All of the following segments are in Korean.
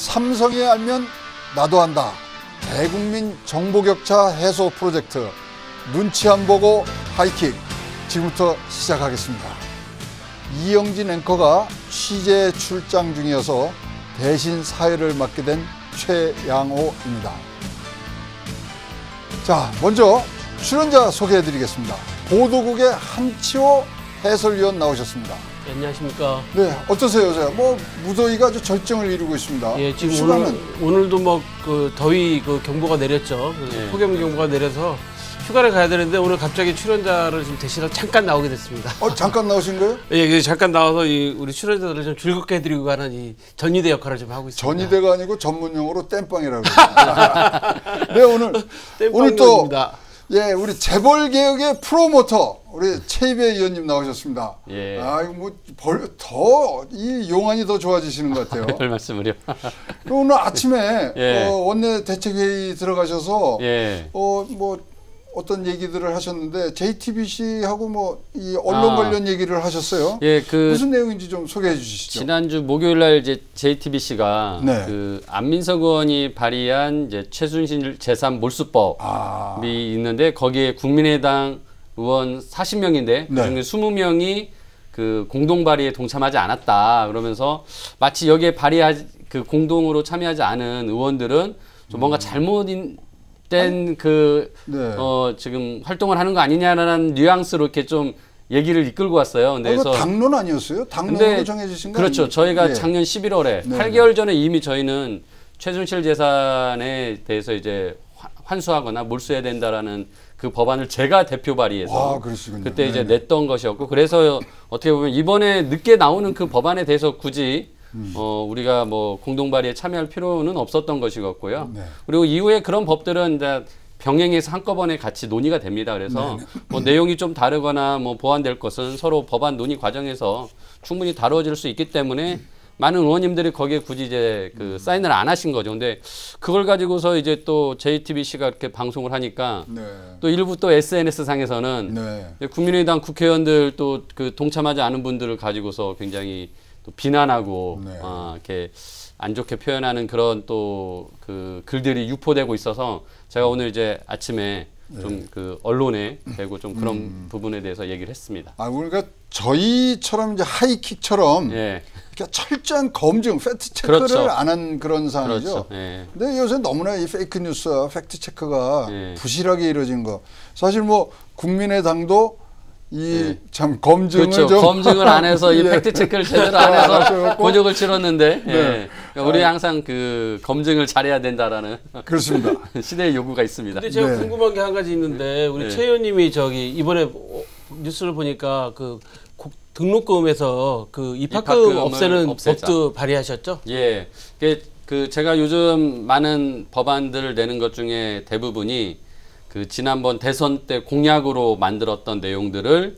삼성이 알면 나도 안다. 대국민 정보격차 해소 프로젝트 눈치 안 보고 하이킥 지금부터 시작하겠습니다. 이영진 앵커가 취재 출장 중이어서 대신 사회를 맡게 된 최양호입니다. 자, 먼저 출연자 소개해드리겠습니다. 보도국의 한치호 해설위원 나오셨습니다. 네, 안녕하십니까. 네, 어떠세요, 요새? 뭐 무더위가 아주 절정을 이루고 있습니다. 예, 지금 오늘도 뭐 그 더위 그 경보가 내렸죠. 폭염 경보가 내려서 휴가를 가야 되는데 오늘 갑자기 출연자를 좀 대신하러 잠깐 나오게 됐습니다. 잠깐 나오신 거예요? 예, 잠깐 나와서 우리 출연자들을 좀 즐겁게 해드리고 가는 이 전위대 역할을 좀 하고 있습니다. 전위대가 아니고 전문용어로 땜빵이라고 그러죠. 네, 오늘 또 예, 우리 재벌 개혁의 프로모터 우리 최이배 의원님 나오셨습니다. 예. 아, 이거 뭐 더 이 용안이 더 좋아지시는 것 같아요. 별 말씀을요. 오늘 아침에 예. 원내 대책회의 들어가셔서 예. 뭐 어떤 얘기들을 하셨는데 JTBC하고 뭐 이 언론 관련 얘기를 하셨어요. 예, 무슨 내용인지 좀 소개해 주시죠. 지난주 목요일 날 이제 JTBC가 네. 그 안민석 의원이 발의한 이제 최순실 재산 몰수법이 있는데 거기에 국민의당 의원 40명인데 그중에 20명이 그 공동 발의에 동참하지 않았다. 그러면서 마치 여기에 그 공동으로 참여하지 않은 의원들은 좀 뭔가 잘못된 지금 활동을 하는 거 아니냐라는 뉘앙스로 이렇게 좀 얘기를 이끌고 왔어요. 근데 그래서 당론 아니었어요? 당론으로 정해주신 거 그렇죠. 저희가 네. 작년 11월에 8개월 전에 이미 저희는 최순실 재산에 대해서 이제 환수하거나 몰수해야 된다라는 그 법안을 제가 대표 발의해서 그때 이제 냈던 것이었고, 그래서 어떻게 보면 이번에 늦게 나오는 그 법안에 대해서 굳이 우리가 뭐 공동 발의에 참여할 필요는 없었던 것이었고요. 네. 그리고 이후에 그런 법들은 이제 병행해서 한꺼번에 같이 논의가 됩니다. 그래서 뭐 내용이 좀 다르거나 뭐 보완될 것은 서로 법안 논의 과정에서 충분히 다루어질 수 있기 때문에 많은 의원님들이 거기에 굳이 이제 그 사인을 안 하신 거죠. 근데 그걸 가지고서 이제 또 JTBC가 이렇게 방송을 하니까 또 일부 또 SNS 상에서는 국민의당 국회의원들 또 그 동참하지 않은 분들을 가지고서 굉장히 또 비난하고 이렇게 안 좋게 표현하는 그런 또 그 글들이 유포되고 있어서 제가 오늘 이제 아침에 좀 그 언론에 대고 좀 그런 부분에 대해서 얘기를 했습니다. 그러니까 저희처럼 이제 하이킥처럼 이렇게 철저한 검증, 팩트 체크를 안 한 그런 상황이죠. 근데 요새 너무나 이 페이크 뉴스와 팩트 체크가 부실하게 이루어진 거. 사실 뭐 국민의당도 참 검증을 검증을 안 해서 이 팩트 체크를 제대로 안 해서 고적을 치렀는데 우리 항상 그 검증을 잘해야 된다라는 그렇습니다. 시대의 요구가 있습니다. 근데 제가 궁금한 게 한 가지 있는데 우리 최 의원님이 이번에 뉴스를 보니까 그 등록금에서 그 입학금 없애는 법도 발의하셨죠? 예, 그 제가 요즘 많은 법안들을 내는 것 중에 대부분이 그 지난번 대선 때 공약으로 만들었던 내용들을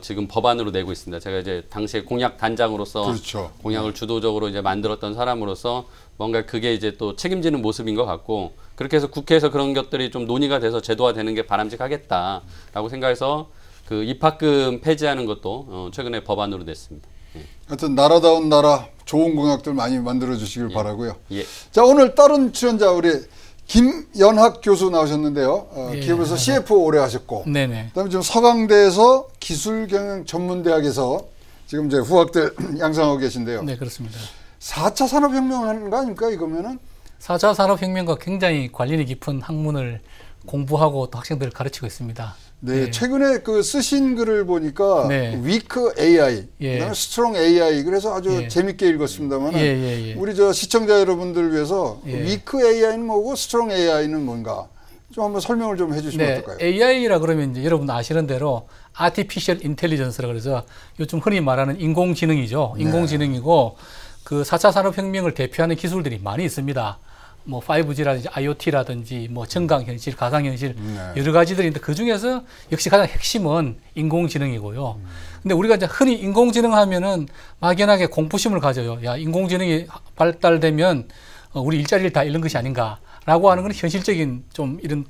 지금 법안으로 내고 있습니다. 제가 이제 당시에 공약 단장으로서 공약을 주도적으로 이제 만들었던 사람으로서 뭔가 그게 이제 또 책임지는 모습인 것 같고, 그렇게 해서 국회에서 그런 것들이 좀 논의가 돼서 제도화되는 게 바람직하겠다라고 생각해서 그 입학금 폐지하는 것도 최근에 법안으로 냈습니다. 하여튼 나라다운 나라 좋은 공약들 많이 만들어 주시길 바라고요. 자, 오늘 다른 출연자 우리 김연학 교수 나오셨는데요. 기업에서 CFO 오래 하셨고, 그다음에 지금 서강대에서 기술경영전문대학에서 지금 이제 후학들 양성하고 계신데요. 네, 그렇습니다. 4차 산업혁명 하는 거 아닙니까, 이거면은? 4차 산업혁명과 굉장히 관련이 깊은 학문을 공부하고 또 학생들을 가르치고 있습니다. 네, 최근에 그 쓰신 글을 보니까 위크 AI, 그다음에 스트롱 AI, 그래서 아주 재밌게 읽었습니다만 우리 저 시청자 여러분들 위해서 위크 AI는 뭐고 스트롱 AI는 뭔가 좀 한번 설명을 좀 해주시면 어떨까요? AI라 그러면 이제 여러분 아시는 대로 Artificial Intelligence라 그래서 요즘 흔히 말하는 인공지능이죠. 인공지능이고 그 4차 산업혁명을 대표하는 기술들이 많이 있습니다. 뭐 5G라든지 IoT라든지 뭐 증강현실, 가상현실 여러 가지들이 있는데 그 중에서 역시 가장 핵심은 인공지능이고요. 근데 우리가 이제 흔히 인공지능 하면은 막연하게 공포심을 가져요. 야, 인공지능이 발달되면 우리 일자리를 다 잃는 것이 아닌가라고 하는 건 현실적인 좀 이런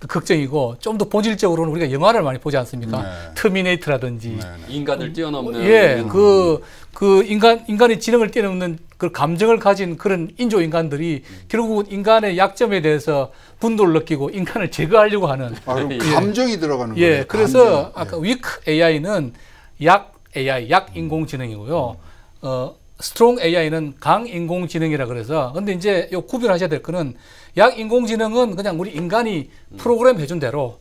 걱정이고, 좀 더 본질적으로는 우리가 영화를 많이 보지 않습니까? 터미네이터라든지 인간을 뛰어넘는 그 인간의 지능을 뛰어넘는 그 감정을 가진 그런 인조인간들이 결국은 인간의 약점에 대해서 분노를 느끼고 인간을 제거하려고 하는. 그럼 감정이 들어가는 거예요. 예, 그래서 아까 weak AI는 약 AI, 약 인공지능이고요. 스트롱 AI는 강 인공지능이라 그래서. 근데 이제 요 구별하셔야 될 거는 약 인공지능은 그냥 우리 인간이 프로그램 해준 대로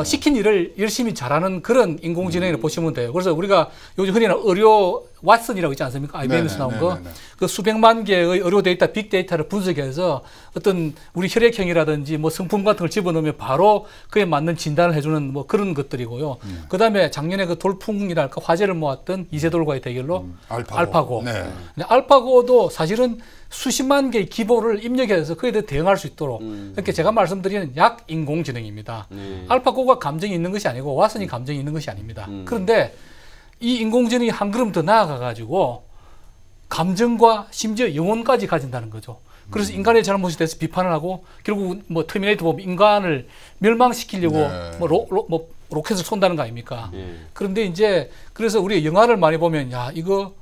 시킨 일을 열심히 잘하는 그런 인공지능이라고 보시면 돼요. 그래서 우리가 요즘 흔히 의료 왓슨이라고 있지 않습니까? IBM에서 나온 거. 그 수백만 개의 의료 데이터, 빅데이터를 분석해서 어떤 우리 혈액형이라든지 뭐 성분 같은 걸 집어넣으면 바로 그에 맞는 진단을 해주는 뭐 그런 것들이고요. 그 다음에 작년에 그 돌풍이랄까 화제를 모았던 이세돌과의 대결로 알파고. 근데 알파고도 사실은 수십만 개의 기보를 입력해서 그에 대해 대응할 수 있도록 이렇게 제가 말씀드리는 약 인공지능입니다. 알파고가 감정이 있는 것이 아니고 왓슨이 감정이 있는 것이 아닙니다. 그런데 이 인공지능이 한 걸음 더 나아가가지고 감정과 심지어 영혼까지 가진다는 거죠. 그래서 인간의 잘못이 돼서 비판을 하고 결국 뭐 터미네이터 보면 인간을 멸망시키려고 뭐 로켓을 쏜다는 거 아닙니까? 그런데 이제 그래서 우리 영화를 많이 보면 야 이거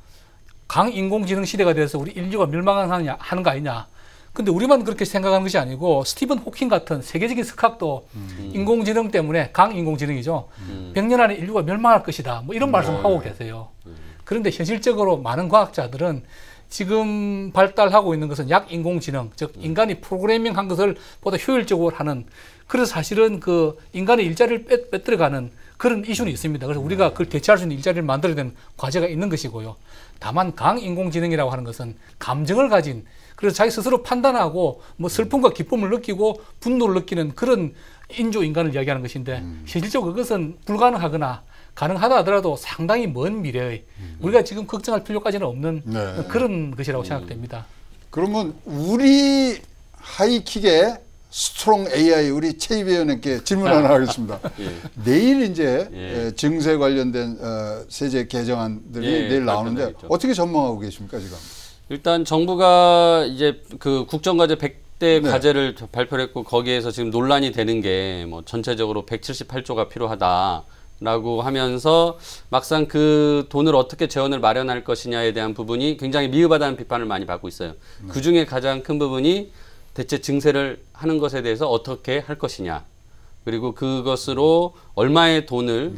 강인공지능 시대가 돼서 우리 인류가 멸망하는 거 아니냐. 근데 우리만 그렇게 생각하는 것이 아니고 스티븐 호킹 같은 세계적인 석학도 인공지능 때문에 강인공지능이죠. 100년 안에 인류가 멸망할 것이다. 뭐 이런 말씀을 하고 계세요. 그런데 현실적으로 많은 과학자들은 지금 발달하고 있는 것은 약인공지능, 즉 인간이 프로그래밍한 것을 보다 효율적으로 하는, 그래서 사실은 그 인간의 일자리를 빼들어가는 그런 이슈는 있습니다. 그래서 우리가 그걸 대체할 수 있는 일자리를 만들어야 되는 과제가 있는 것이고요. 다만 강인공지능이라고 하는 것은 감정을 가진, 그래서 자기 스스로 판단하고 뭐 슬픔과 기쁨을 느끼고 분노를 느끼는 그런 인조인간을 이야기하는 것인데 실질적으로 그것은 불가능하거나 가능하다 하더라도 상당히 먼 미래의 우리가 지금 걱정할 필요까지는 없는 그런 것이라고 생각됩니다. 그러면 우리 하이킥의 스트롱 AI 우리 최이배 의원님께 질문 하나 하겠습니다. 내일 이제 증세 관련된 세제 개정안들이 내일 나오는데 어떻게 전망하고 계십니까 지금? 일단 정부가 이제 그 국정과제 100대 과제를 발표를 했고 거기에서 지금 논란이 되는 게 뭐 전체적으로 178조가 필요하다라고 하면서 막상 그 돈을 어떻게 재원을 마련할 것이냐에 대한 부분이 굉장히 미흡하다는 비판을 많이 받고 있어요. 그 중에 가장 큰 부분이 대체 증세를 하는 것에 대해서 어떻게 할 것이냐, 그리고 그것으로 얼마의 돈을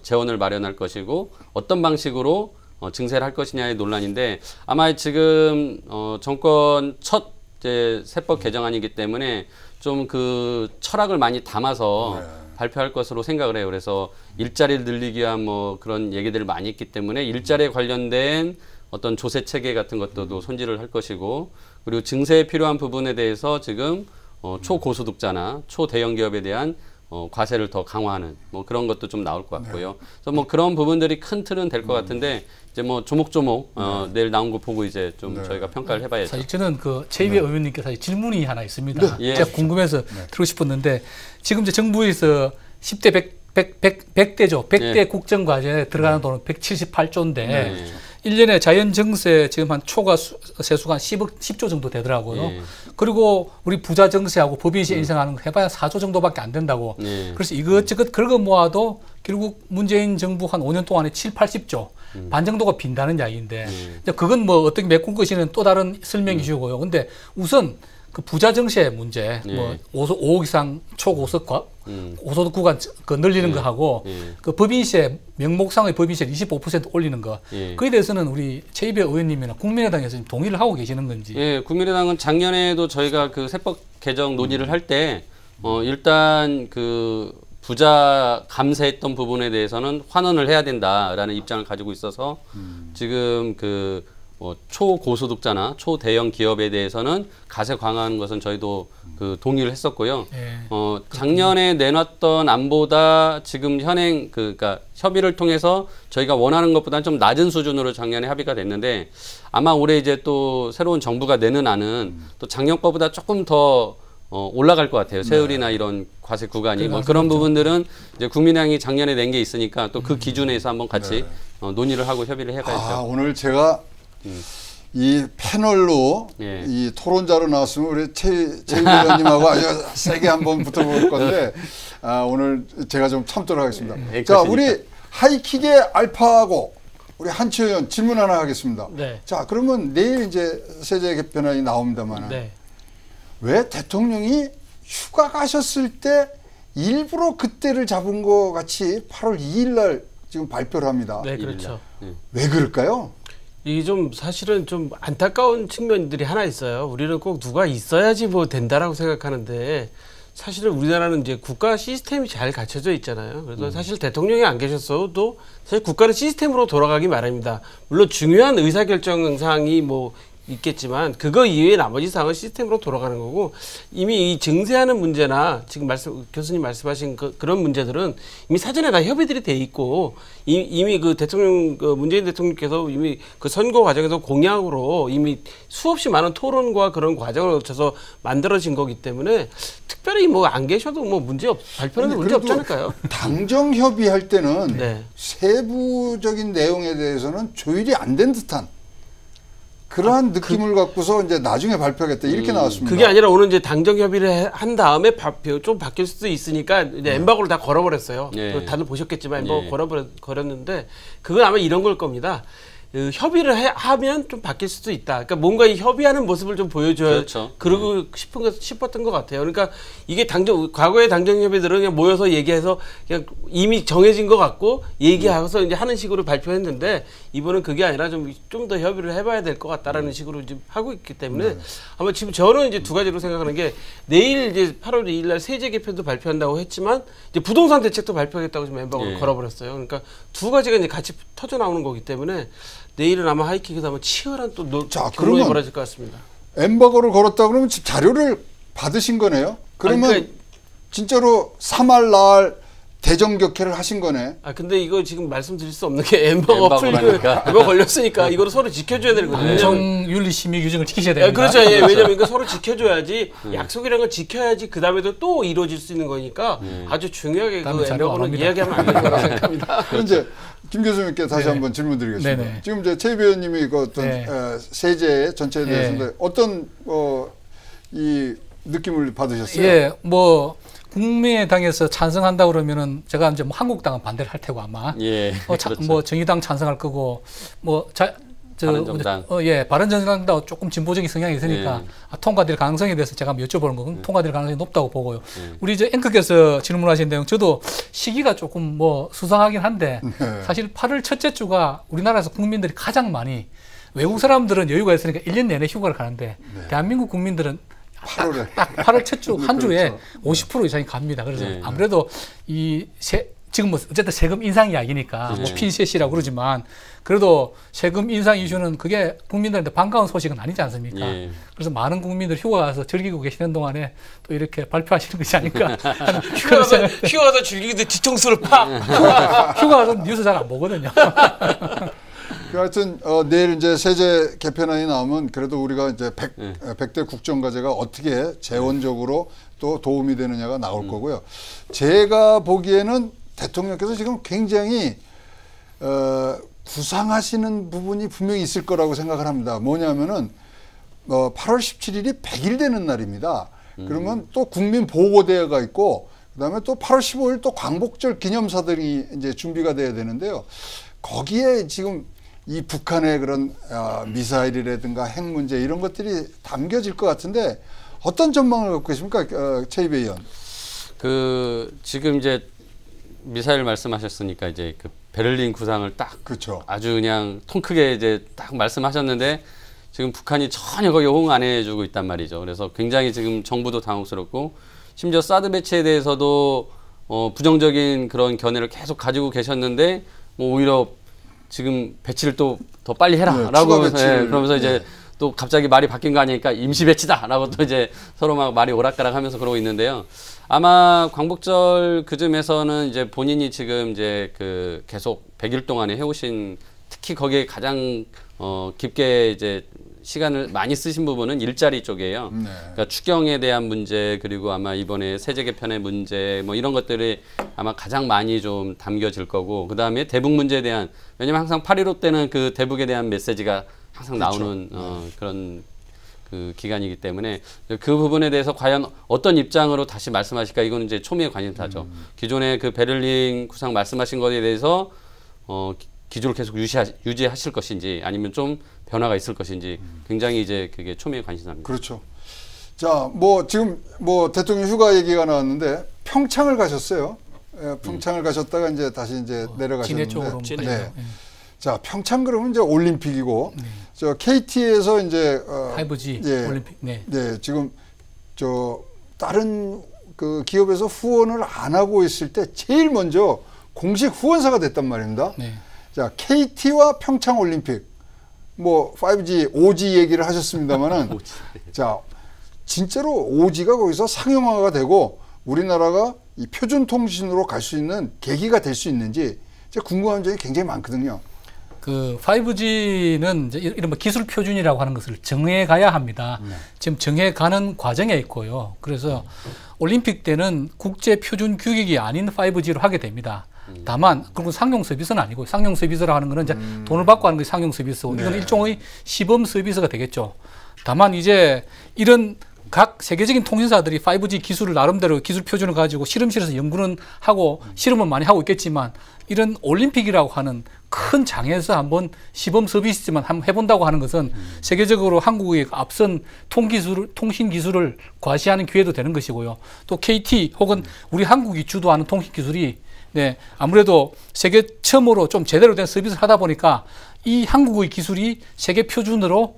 재원을 마련할 것이고 어떤 방식으로 증세를 할 것이냐의 논란인데, 아마 지금 정권 첫 이제 세법 개정안이기 때문에 좀 그 철학을 많이 담아서 발표할 것으로 생각을 해요. 그래서 일자리를 늘리기 위한 뭐 그런 얘기들을 많이 했기 때문에 일자리에 관련된 어떤 조세 체계 같은 것들도 손질을 할 것이고, 그리고 증세에 필요한 부분에 대해서 지금 초고소득자나 초대형 기업에 대한 과세를 더 강화하는 뭐 그런 것도 좀 나올 것 같고요. 그래서 뭐 그런 부분들이 큰 틀은 될 것 같은데 이제 뭐 조목조목 내일 나온 거 보고 이제 좀 저희가 평가를 해봐야죠. 사실 저는 그 최이배 의원님께서 질문이 하나 있습니다. 제가 궁금해서 들고 싶었는데 지금 이제 정부에서 10대 100대죠. 100대 국정과제에 들어가는 돈은 178조인데 1년에 자연정세 지금 한 초과 세수가 한 10조 정도 되더라고요. 그리고 우리 부자 정세하고 법인세 인상하는 거 해봐야 4조 정도밖에 안 된다고. 그래서 이것저것 긁어 모아도 결국 문재인 정부 한 5년 동안에 7, 80조 반 정도가 빈다는 이야기인데 그건 뭐 어떻게 메꿀 것이는 또 다른 설명 이슈고요. 근데 우선 그 부자 정세 문제, 뭐 5억 이상 초고소득 고소득 구간 그 늘리는 거 하고 그 법인세 명목상의 법인세 25% 올리는 거, 그에 대해서는 우리 최이배 의원님이나 국민의당에서 동의를 하고 계시는 건지? 예, 국민의당은 작년에도 저희가 그 세법 개정 논의를 할 때 일단 그 부자 감세했던 부분에 대해서는 환원을 해야 된다라는 입장을 가지고 있어서 지금 그 초고소득자나 초대형 기업에 대해서는 가세 강화하는 것은 저희도 그 동의를 했었고요. 작년에 내놨던 안보다 지금 현행 그러니까 협의를 통해서 저희가 원하는 것보다는 좀 낮은 수준으로 작년에 합의가 됐는데, 아마 올해 이제 또 새로운 정부가 내는 안은 또 작년 거보다 조금 더 올라갈 것 같아요. 세율이나 이런 과세 구간이 뭐 그런 부분들은 이제 국민의당이 작년에 낸 게 있으니까 또 그 기준에서 한번 같이 논의를 하고 협의를 해가야죠. 오늘 제가 이 패널로 이 토론자로 나왔으면 우리 최 의원님하고 아주 세게 한번 붙어볼 건데 오늘 제가 좀 참도록 하겠습니다. 자, 우리 하이킥의 알파고 우리 한치 의원 질문 하나 하겠습니다. 네. 자, 그러면 내일 이제 세제 개편안이 나옵니다만 네. 왜 대통령이 휴가 가셨을 때 일부러 그때를 잡은 것 같이 8월 2일 날 지금 발표를 합니다. 네, 그렇죠. 왜 그럴까요? 이 좀 사실은 좀 안타까운 측면들이 하나 있어요. 우리는 꼭 누가 있어야지 뭐 된다라고 생각하는데 사실은 우리나라는 이제 국가 시스템이 잘 갖춰져 있잖아요. 그래서 사실 대통령이 안 계셨어도 사실 국가는 시스템으로 돌아가기 마련입니다. 물론 중요한 의사결정 사항이 뭐 있겠지만 그거 이외에 나머지 사항은 시스템으로 돌아가는 거고 이미 이 증세하는 문제나 지금 교수님 말씀하신 그런 문제들은 이미 사전에 다 협의들이 돼 있고 이미 그 대통령 문재인 대통령께서 이미 그 선거 과정에서 공약으로 이미 수없이 많은 토론과 그런 과정을 거쳐서 만들어진 거기 때문에 특별히 뭐 안 계셔도 뭐 발표는 문제 없지 않을까요? 당정 협의할 때는 네. 세부적인 내용에 대해서는 조율이 안 된 듯한 그러한 느낌을 갖고서 이제 나중에 발표하겠다 이렇게 나왔습니다. 그게 아니라 오늘 이제 당정 협의를 한 다음에 좀 바뀔 수도 있으니까 이제 엠바고를 다 걸어버렸어요. 다들 보셨겠지만 엠바고 걸었는데 그건 아마 이런 걸 겁니다. 협의를 하면 좀 바뀔 수도 있다. 그러니까 뭔가 이 협의하는 모습을 좀 보여줘야 그렇죠. 그러고 싶었던 것 같아요. 그러니까 이게 과거의 당정 협의들은 그냥 모여서 얘기해서 그냥 이미 정해진 것 같고 얘기하고서 이제 하는 식으로 발표했는데 이번은 그게 아니라 좀 더 협의를 해봐야 될 것 같다라는 식으로 지금 하고 있기 때문에 아마 지금 저는 이제 두 가지로 생각하는 게 내일 이제 8월 2일 날 세제 개편도 발표한다고 했지만 이제 부동산 대책도 발표하겠다고 지금 엠바고를 걸어버렸어요. 그러니까 두 가지가 이제 같이 터져 나오는 거기 때문에 내일은 아마 하이킥에서 아마 치열한 또 논란이 벌어질 것 같습니다. 엠바고를 걸었다 그러면 자료를 받으신 거네요? 그러면 그러니까 진짜로 3월 날 대정격회를 하신 거네. 근데 이거 지금 말씀드릴 수 없는 게 엠바고 걸렸으니까 이거를 서로 지켜줘야 되거든요. 정윤리심의 규정을 지키셔야 됩니다. 그렇죠. 예, 왜냐면 이거 서로 지켜줘야지 약속이라는 걸 지켜야지 그 다음에도 또 이루어질 수 있는 거니까 아주 중요하게 그 엠바고는 이야기하면 안 되는 거라고 생각합니다. 이제 김 교수님께 다시 한번 질문 드리겠습니다. 네네. 지금 이제 최 의원님이 그 어떤 세제 전체에 대해서 어떤 이 느낌을 받으셨어요? 예, 뭐 국민의당에서 찬성한다 그러면은 제가 이제 뭐 한국당은 반대를 할 테고 아마 그렇죠. 뭐 정의당 찬성할 거고 바른정당 바른정당도 조금 진보적인 성향이 있으니까 통과될 가능성에 대해서 제가 한번 여쭤보는 거고 통과될 가능성이 높다고 보고요. 우리 이제 앵커께서 질문하신 내용 저도 시기가 조금 뭐 수상하긴 한데 사실 8월 첫째 주가 우리나라에서 국민들이 가장 많이 외국 사람들은 여유가 있으니까 1년 내내 휴가를 가는데 대한민국 국민들은 딱 8월 첫 주 한 주에 50% 이상이 갑니다. 그래서 아무래도 지금 뭐 어쨌든 세금 인상 이야기니까 뭐 핀셋이라고 그러지만 그래도 세금 인상 이슈는 그게 국민들한테 반가운 소식은 아니지 않습니까? 그래서 많은 국민들 휴가 가서 즐기고 계시는 동안에 또 이렇게 발표하시는 것이 아닐까. 휴가 가서 즐기는데 뒤통수를 팍. 휴가 가서 뉴스 잘 안 보거든요. 하여튼 내일 이제 세제 개편안이 나오면 그래도 우리가 이제 100대 국정과제가 어떻게 재원적으로 또 도움이 되느냐가 나올 거고요. 제가 보기에는 대통령께서 지금 굉장히 구상하시는 부분이 분명히 있을 거라고 생각을 합니다. 뭐냐면은 8월 17일이 100일 되는 날입니다. 그러면 또 국민보고대회가 있고 그다음에 또 8월 15일 또 광복절 기념사들이 이제 준비가 돼야 되는데요. 거기에 지금 이 북한의 그런 미사일이라든가 핵 문제 이런 것들이 담겨질 것 같은데 어떤 전망을 갖고 계십니까, 최이배 의원? 지금 이제 미사일 말씀하셨으니까 이제 그 베를린 구상을 딱 그렇죠. 아주 그냥 통 크게 이제 딱 말씀하셨는데 지금 북한이 전혀 거의 호응 안 해주고 있단 말이죠. 그래서 굉장히 지금 정부도 당혹스럽고 심지어 사드 배치에 대해서도 부정적인 그런 견해를 계속 가지고 계셨는데 뭐 오히려 지금 배치를 또 더 빨리 해라라고 그러면서 이제 또 갑자기 말이 바뀐 거 아니니까 임시 배치다라고 또 이제 서로 막 말이 오락가락하면서 그러고 있는데요. 아마 광복절 그쯤에서는 이제 본인이 지금 이제 그 계속 100일 동안에 해오신 특히 거기에 가장 깊게 이제 시간을 많이 쓰신 부분은 일자리 쪽이에요. 그러니까 추경에 대한 문제 그리고 아마 이번에 세제 개편의 문제 뭐 이런 것들이 아마 가장 많이 좀 담겨질 거고 그다음에 대북 문제에 대한 왜냐면 항상 8.15 때는 그 대북에 대한 메시지가 항상 나오는 그런 그 기간이기 때문에 그 부분에 대해서 과연 어떤 입장으로 다시 말씀하실까 이거는 이제 초미의 관심사죠. 기존에 그 베를린 구상 말씀하신 것에 대해서 기조를 계속 유지하실 것인지 아니면 좀 변화가 있을 것인지 굉장히 이제 그게 초미의 관심사입니다. 그렇죠. 자, 뭐 지금 뭐 대통령 휴가 얘기가 나왔는데 평창을 가셨어요. 예, 평창을 가셨다가 이제 다시 이제 내려가셨는데. 진해 쪽으로. 네. 자, 평창 그러면 이제 올림픽이고 저 KT에서 이제 5G 예, 올림픽. 네, 지금 저 다른 그 기업에서 후원을 안 하고 있을 때 제일 먼저 공식 후원사가 됐단 말입니다. 네. 자, KT와 평창 올림픽 뭐 5G, 5G 얘기를 하셨습니다만은 자, 진짜로 5G가 거기서 상용화가 되고 우리나라가 이 표준 통신으로 갈 수 있는 계기가 될 수 있는지 제가 궁금한 점이 굉장히 많거든요. 그 5G는 이제 이런 뭐 기술 표준이라고 하는 것을 정해 가야 합니다. 지금 정해 가는 과정에 있고요. 그래서 올림픽 때는 국제 표준 규격이 아닌 5G로 하게 됩니다. 다만 그리고 상용 서비스는 아니고 상용 서비스라고 하는 거는 이제 돈을 받고 하는 게 상용 서비스고 이건 일종의 시범 서비스가 되겠죠. 다만 이제 이런 각 세계적인 통신사들이 5G 기술을 나름대로 기술 표준을 가지고 실험실에서 연구는 하고 실험은 많이 하고 있겠지만 이런 올림픽이라고 하는 큰 장에서 한번 시범 서비스지만 한번 해본다고 하는 것은 세계적으로 한국의 앞선 통신 기술을 과시하는 기회도 되는 것이고요. 또 KT 혹은 우리 한국이 주도하는 통신 기술이 네, 아무래도 세계 처음으로 좀 제대로 된 서비스를 하다 보니까 이 한국의 기술이 세계 표준으로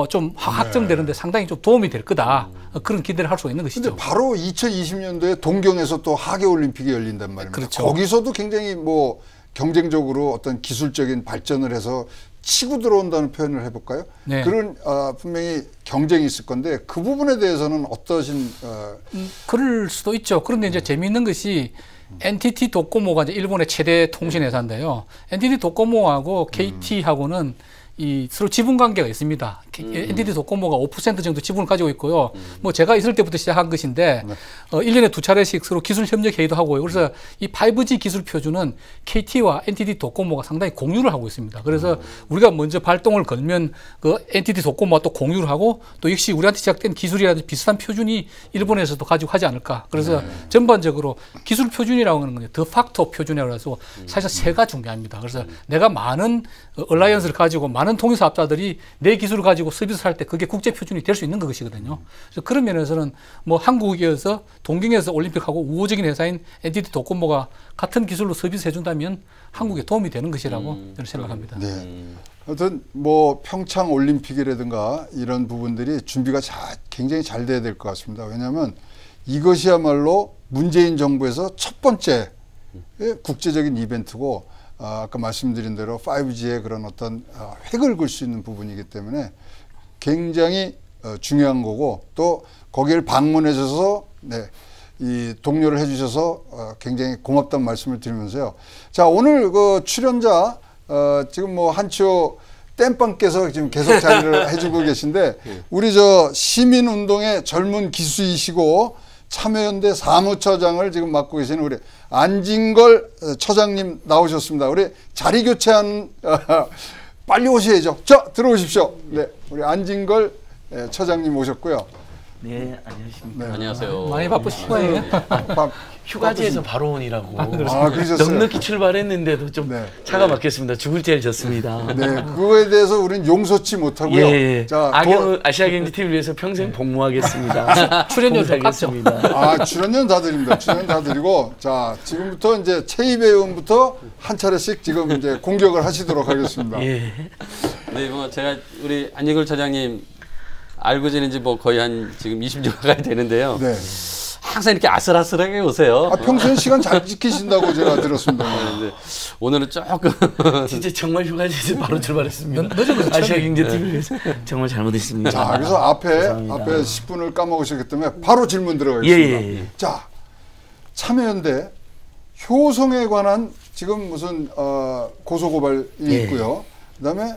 좀 확정되는데 상당히 좀 도움이 될 거다. 그런 기대를 할 수가 있는 것이죠. 근데 바로 2020년도에 동경에서 또 하계올림픽이 열린단 말입니다. 그렇죠. 거기서도 굉장히 뭐 경쟁적으로 어떤 기술적인 발전을 해서 치고 들어온다는 표현을 해볼까요? 네. 그런 분명히 경쟁이 있을 건데 그 부분에 대해서는 어떠신? 그럴 수도 있죠. 그런데 이제 재미있는 것이 NTT 도코모가 이제 일본의 최대 통신 회사인데요. NTT 도코모하고 KT하고는 이 서로 지분 관계가 있습니다. NTT 도코모가 5% 정도 지분을 가지고 있고요. 뭐 제가 있을 때부터 시작한 것인데 1년에 2차례씩 서로 기술 협력 회의도 하고요. 그래서 이 5G 기술 표준은 KT와 NTT 도코모가 상당히 공유를 하고 있습니다. 그래서 우리가 먼저 발동을 걸면 그 NTT 도코모가 또 공유를 하고 또 역시 우리한테 시작된 기술이라든지 비슷한 표준이 일본에서도 가지고 하지 않을까. 그래서 전반적으로 기술 표준이라고 하는 건 더팍토 표준이라고 해서 사실 세가 중요합니다. 그래서 내가 많은 얼라이언스를 가지고 많은 통일사업자들이 내 기술을 가지고 서비스를 할 때 그게 국제 표준이 될 수 있는 것이거든요. 그래서 그런 면에서는 뭐 한국에서 동경에서 올림픽하고 우호적인 회사인 NTT 도코모가 같은 기술로 서비스 해준다면 한국에 도움이 되는 것이라고 저는 생각합니다. 네. 하여튼 뭐 평창 올림픽이라든가 이런 부분들이 준비가 굉장히 잘 돼야 될 것 같습니다. 왜냐하면 이것이야말로 문재인 정부에서 첫 번째 국제적인 이벤트고 아까 말씀드린 대로 5G의 그런 어떤 획을 그을 수 있는 부분이기 때문에 굉장히 중요한 거고 또 거기를 방문해 주셔서 이 동료를 해 주셔서 굉장히 고맙다는 말씀을 드리면서요. 자, 오늘 그 출연자 지금 뭐 한치호 땜빵께서 지금 계속 자리를 해주고 계신데 우리 저 시민운동의 젊은 기수이시고 참여연대 사무처장을 지금 맡고 계시는 우리 안진걸 처장님 나오셨습니다. 우리 자리 교체한 빨리 오셔야죠. 자, 들어오십시오. 네, 우리 안진걸 처장님 오셨고요. 네, 안녕하십니까. 네. 안녕하세요. 많이 바쁘신 거예요? 휴가지에서 바로 오니라고. 그러셨어요. 넉넉히 출발했는데도 좀 차가 막혔습니다. 죽을 죄를 졌습니다. 네, 그거에 대해서 우리는 용서치 못하고요. 예. 자, 아시아경제 TV를 위해서 평생 복무하겠습니다. 출연료 갚겠습니다. 출연료 다 드립니다. 출연 다 드리고, 자, 지금부터 이제 최입 의원부터 한 차례씩 지금 이제 공격을 하시도록 하겠습니다. 예. 네, 뭐 제가 우리 안진걸 처장님 알고 지낸 지 뭐 거의 한 지금 20년 가까이 되는데요. 네. 항상 이렇게 아슬아슬하게 오세요. 평소에 시간 잘 지키신다고 제가 들었습니다. 네, 오늘은 조금 진짜 정말 휴가지에서 바로 출발했습니다. 아시아경제TV를 위해서 정말 잘못했습니다. 자, 그래서 앞에 10분을 까먹으셨기 때문에 바로 질문 들어가겠습니다. 예. 자, 참여연대 효성에 관한 지금 무슨 고소고발이 있고요. 그다음에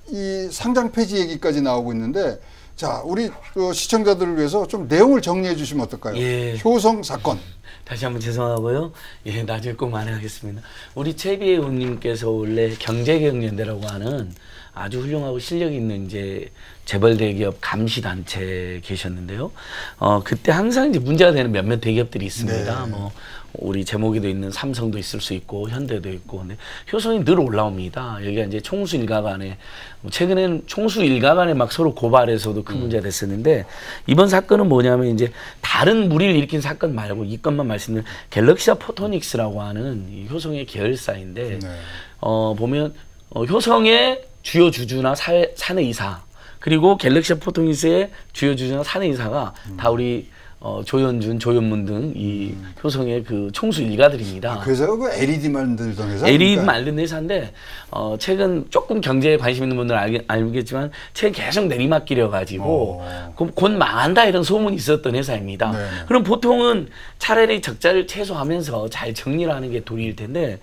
이 상장 폐지 얘기까지 나오고 있는데, 자, 우리 시청자들을 위해서 좀 내용을 정리해 주시면 어떨까요? 효성 사건. 다시 한번 죄송하고요. 예, 나중에 꼭 만회하겠습니다. 우리 최비혜우님께서 원래 경제개혁연대라고 하는 아주 훌륭하고 실력 있는 이제 재벌 대기업 감시 단체에 계셨는데요. 그때 항상 이제 문제가 되는 몇몇 대기업들이 있습니다. 네. 뭐 우리 제목에도 있는 삼성도 있을 수 있고 현대도 있고, 근데 효성이 늘 올라옵니다. 여기가 이제 총수 일가간에 최근에는 총수 일가간에 막 서로 고발해서도 큰 문제가 됐었는데, 이번 사건은 뭐냐면 이제 다른 무리를 일으킨 사건 말고 이 건만 말씀드리면 갤럭시아 포토닉스라고 하는 이 효성의 계열사인데, 네. 보면 효성의 주요 주주나 사내이사, 그리고 갤럭시아 포토닉스의 주요 주주나 사내이사가 다 우리 조현준, 조현문 등 이 효성의 그 총수 일가들입니다. 그 회사가 그 LED 만들던 회사? LED 만든 회사인데 최근 조금 경제에 관심 있는 분들은 알겠지만 최근 계속 내리막길이어 가지고 곧 망한다 이런 소문이 있었던 회사입니다. 네네. 그럼 보통은 차라리 적자를 최소화하면서 잘 정리를 하는 게 도리일 텐데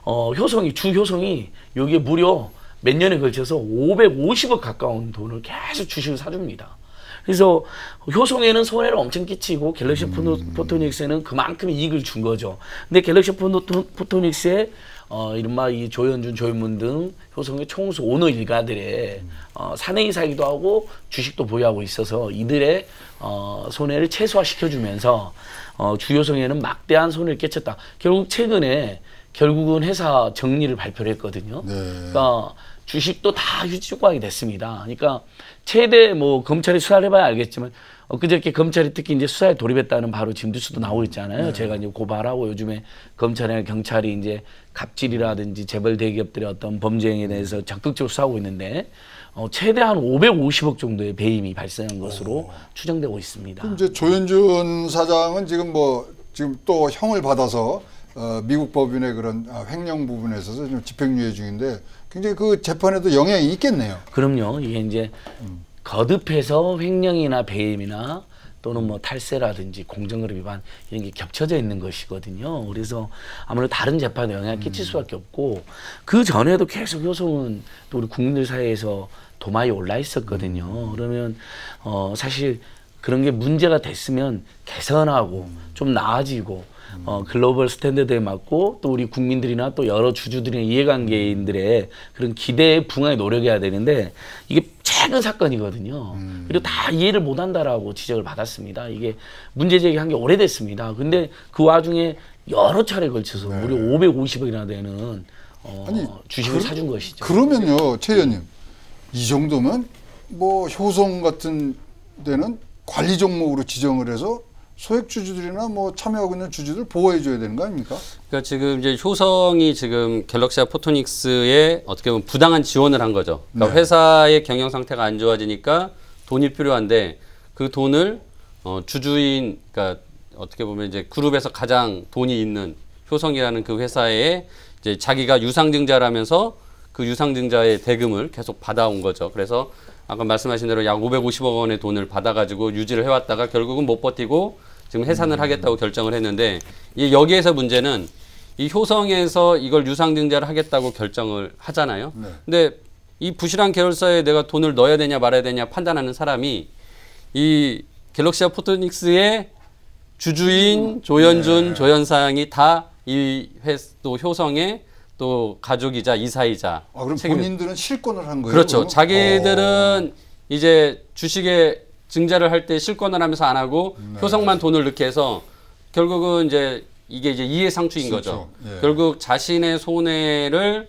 효성이 주효성이 여기에 무려 몇 년에 걸쳐서 550억 가까운 돈을 계속 주식을 사줍니다. 그래서 효성에는 손해를 엄청 끼치고 갤럭시 포토닉스에는 그만큼 이익을 준 거죠. 근데 갤럭시 포토닉스에 이른바 이 조현준, 조현문 등 효성의 총수 오너 일가들의 사내이사이기도 하고 주식도 보유하고 있어서 이들의 손해를 최소화시켜주면서 주효성에는 막대한 손해를 끼쳤다. 결국 최근에 결국은 회사 정리를 발표를 했거든요. 네. 그러니까 주식도 다 휴지조각이 됐습니다. 그러니까 최대 뭐 검찰이 수사를 해봐야 알겠지만 엊그저께 검찰이 특히 이제 수사에 돌입했다는 바로 지금 뉴스도 나오고 있잖아요. 네. 제가 이제 고발하고 요즘에 검찰이나 경찰이 이제 갑질이라든지 재벌 대기업들의 어떤 범죄 행위에 대해서 적극적으로 수사하고 있는데 최대 한 550억 정도의 배임이 발생한 것으로 추정되고 있습니다. 그럼 이제 조현준 사장은 지금 또 형을 받아서 미국 법인의 그런 횡령 부분에 있어서 좀 집행유예 중인데 굉장히 그 재판에도 영향이 있겠네요. 그럼요. 이게 이제 거듭해서 횡령이나 배임이나 또는 뭐 탈세라든지 공정거래 위반 이런 게 겹쳐져 있는 것이거든요. 그래서 아무래도 다른 재판에 영향을 끼칠 수밖에 없고, 그 전에도 계속 효성은 또 우리 국민들 사이에서 도마에 올라 있었거든요. 그러면 사실 그런 게 문제가 됐으면 개선하고 좀 나아지고 글로벌 스탠더드에 맞고 또 우리 국민들이나 또 여러 주주들이나 이해관계인들의 그런 기대에 부응하게 노력해야 되는데 이게 최근 사건이거든요. 그리고 다 이해를 못한다라고 지적을 받았습니다. 이게 문제 제기한 게 오래됐습니다. 근데 그 와중에 여러 차례 걸쳐서 무려 550억이나 되는 주식을 사준 것이죠. 그러면요, 최 의원님, 이 정도면 뭐 효성 같은 데는 관리 종목으로 지정을 해서 소액 주주들이나 뭐 참여하고 있는 주주들 보호해 줘야 되는 거 아닙니까? 그러니까 지금 이제 효성이 지금 갤럭시아 포토닉스에 어떻게 보면 부당한 지원을 한 거죠. 그러니까 네. 회사의 경영 상태가 안 좋아지니까 돈이 필요한데 그 돈을 주주인, 그러니까 어떻게 보면 이제 그룹에서 가장 돈이 있는 효성이라는 그 회사에 이제 자기가 유상증자라면서 그 유상증자의 대금을 계속 받아온 거죠. 그래서 아까 말씀하신 대로 약 550억 원의 돈을 받아가지고 유지를 해왔다가 결국은 못 버티고 지금 해산을 하겠다고 결정을 했는데, 여기에서 문제는 이 효성에서 이걸 유상증자를 하겠다고 결정을 하잖아요. 네. 근데 이 부실한 계열사에 내가 돈을 넣어야 되냐 말아야 되냐 판단하는 사람이 이 갤럭시아 포토닉스의 주주인 조현준, 네. 조현상이 다 이 또 효성의 또 가족이자 이사이자. 그럼 본인들은 실권을 한 거예요? 그렇죠. 그럼? 자기들은 이제 주식에 증자를 할 때 실권을 하면서 안 하고 네. 효성만 돈을 넣게 해서 결국은 이제 이게 이제 이해상충인 거죠. 예. 결국 자신의 손해를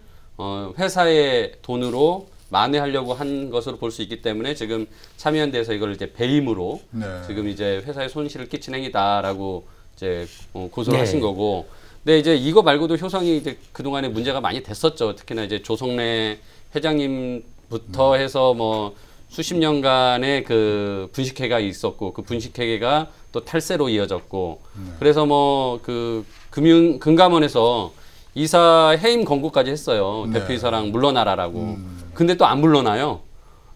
회사의 돈으로 만회하려고 한 것으로 볼 수 있기 때문에 지금 참여연대에서 이걸 이제 배임으로 네. 지금 이제 회사에 손실을 끼친 행위다라고 이제 고소를 네. 하신 거고. 근데 이제 이거 말고도 효성이 이제 그동안에 문제가 많이 됐었죠. 특히나 이제 조성래 회장님부터 해서 뭐 수십 년간의 그 분식회가 있었고 그 분식회계가 또 탈세로 이어졌고 그래서 뭐 그 금감원에서 이사 해임 권고까지 했어요. 네. 대표이사랑 물러나라라고. 근데 또 안 물러나요.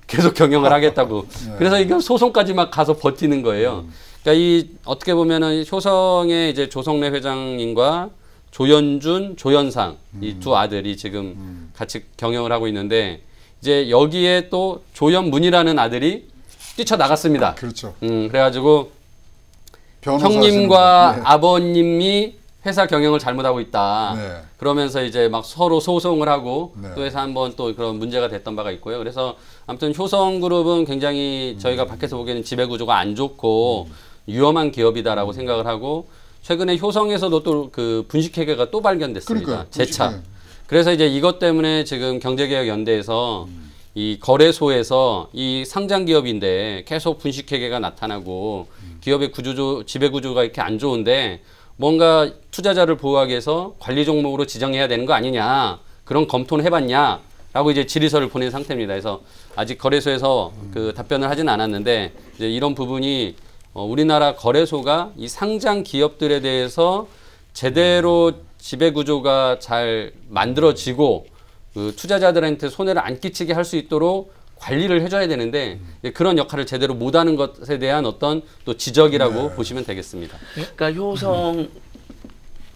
계속 경영을 하겠다고. 네. 그래서 이게 소송까지 막 가서 버티는 거예요. 그러니까 이 어떻게 보면은 효성의 이제 조성래 회장님과 조현준, 조현상 이 두 아들이 지금 같이 경영을 하고 있는데 이제 여기에 또 조현문이라는 아들이 뛰쳐나갔습니다. 그렇죠. 그래가지고 형님과 아버님이 회사 경영을 잘못하고 있다. 그러면서 이제 막 서로 소송을 하고 또 해서 한번 또 그런 문제가 됐던 바가 있고요. 그래서 아무튼 효성그룹은 굉장히 저희가 밖에서 보기에는 지배구조가 안 좋고 위험한 기업이다라고 생각을 하고 최근에 효성에서도 또 그 분식회계가 또 발견됐습니다. 재차. 그래서 이제 이것 때문에 지금 경제개혁연대에서 이 거래소에서 이 상장 기업인데 계속 분식회계가 나타나고 기업의 지배구조가 이렇게 안 좋은데 뭔가 투자자를 보호하기 위해서 관리 종목으로 지정해야 되는 거 아니냐, 그런 검토는 해봤냐 라고 이제 질의서를 보낸 상태입니다. 그래서 아직 거래소에서 그 답변을 하진 않았는데 이제 이런 부분이 우리나라 거래소가 이 상장 기업들에 대해서 제대로 지배구조가 잘 만들어지고 그 투자자들한테 손해를 안 끼치게 할 수 있도록 관리를 해줘야 되는데 그런 역할을 제대로 못하는 것에 대한 어떤 또 지적이라고 보시면 되겠습니다. 그러니까 효성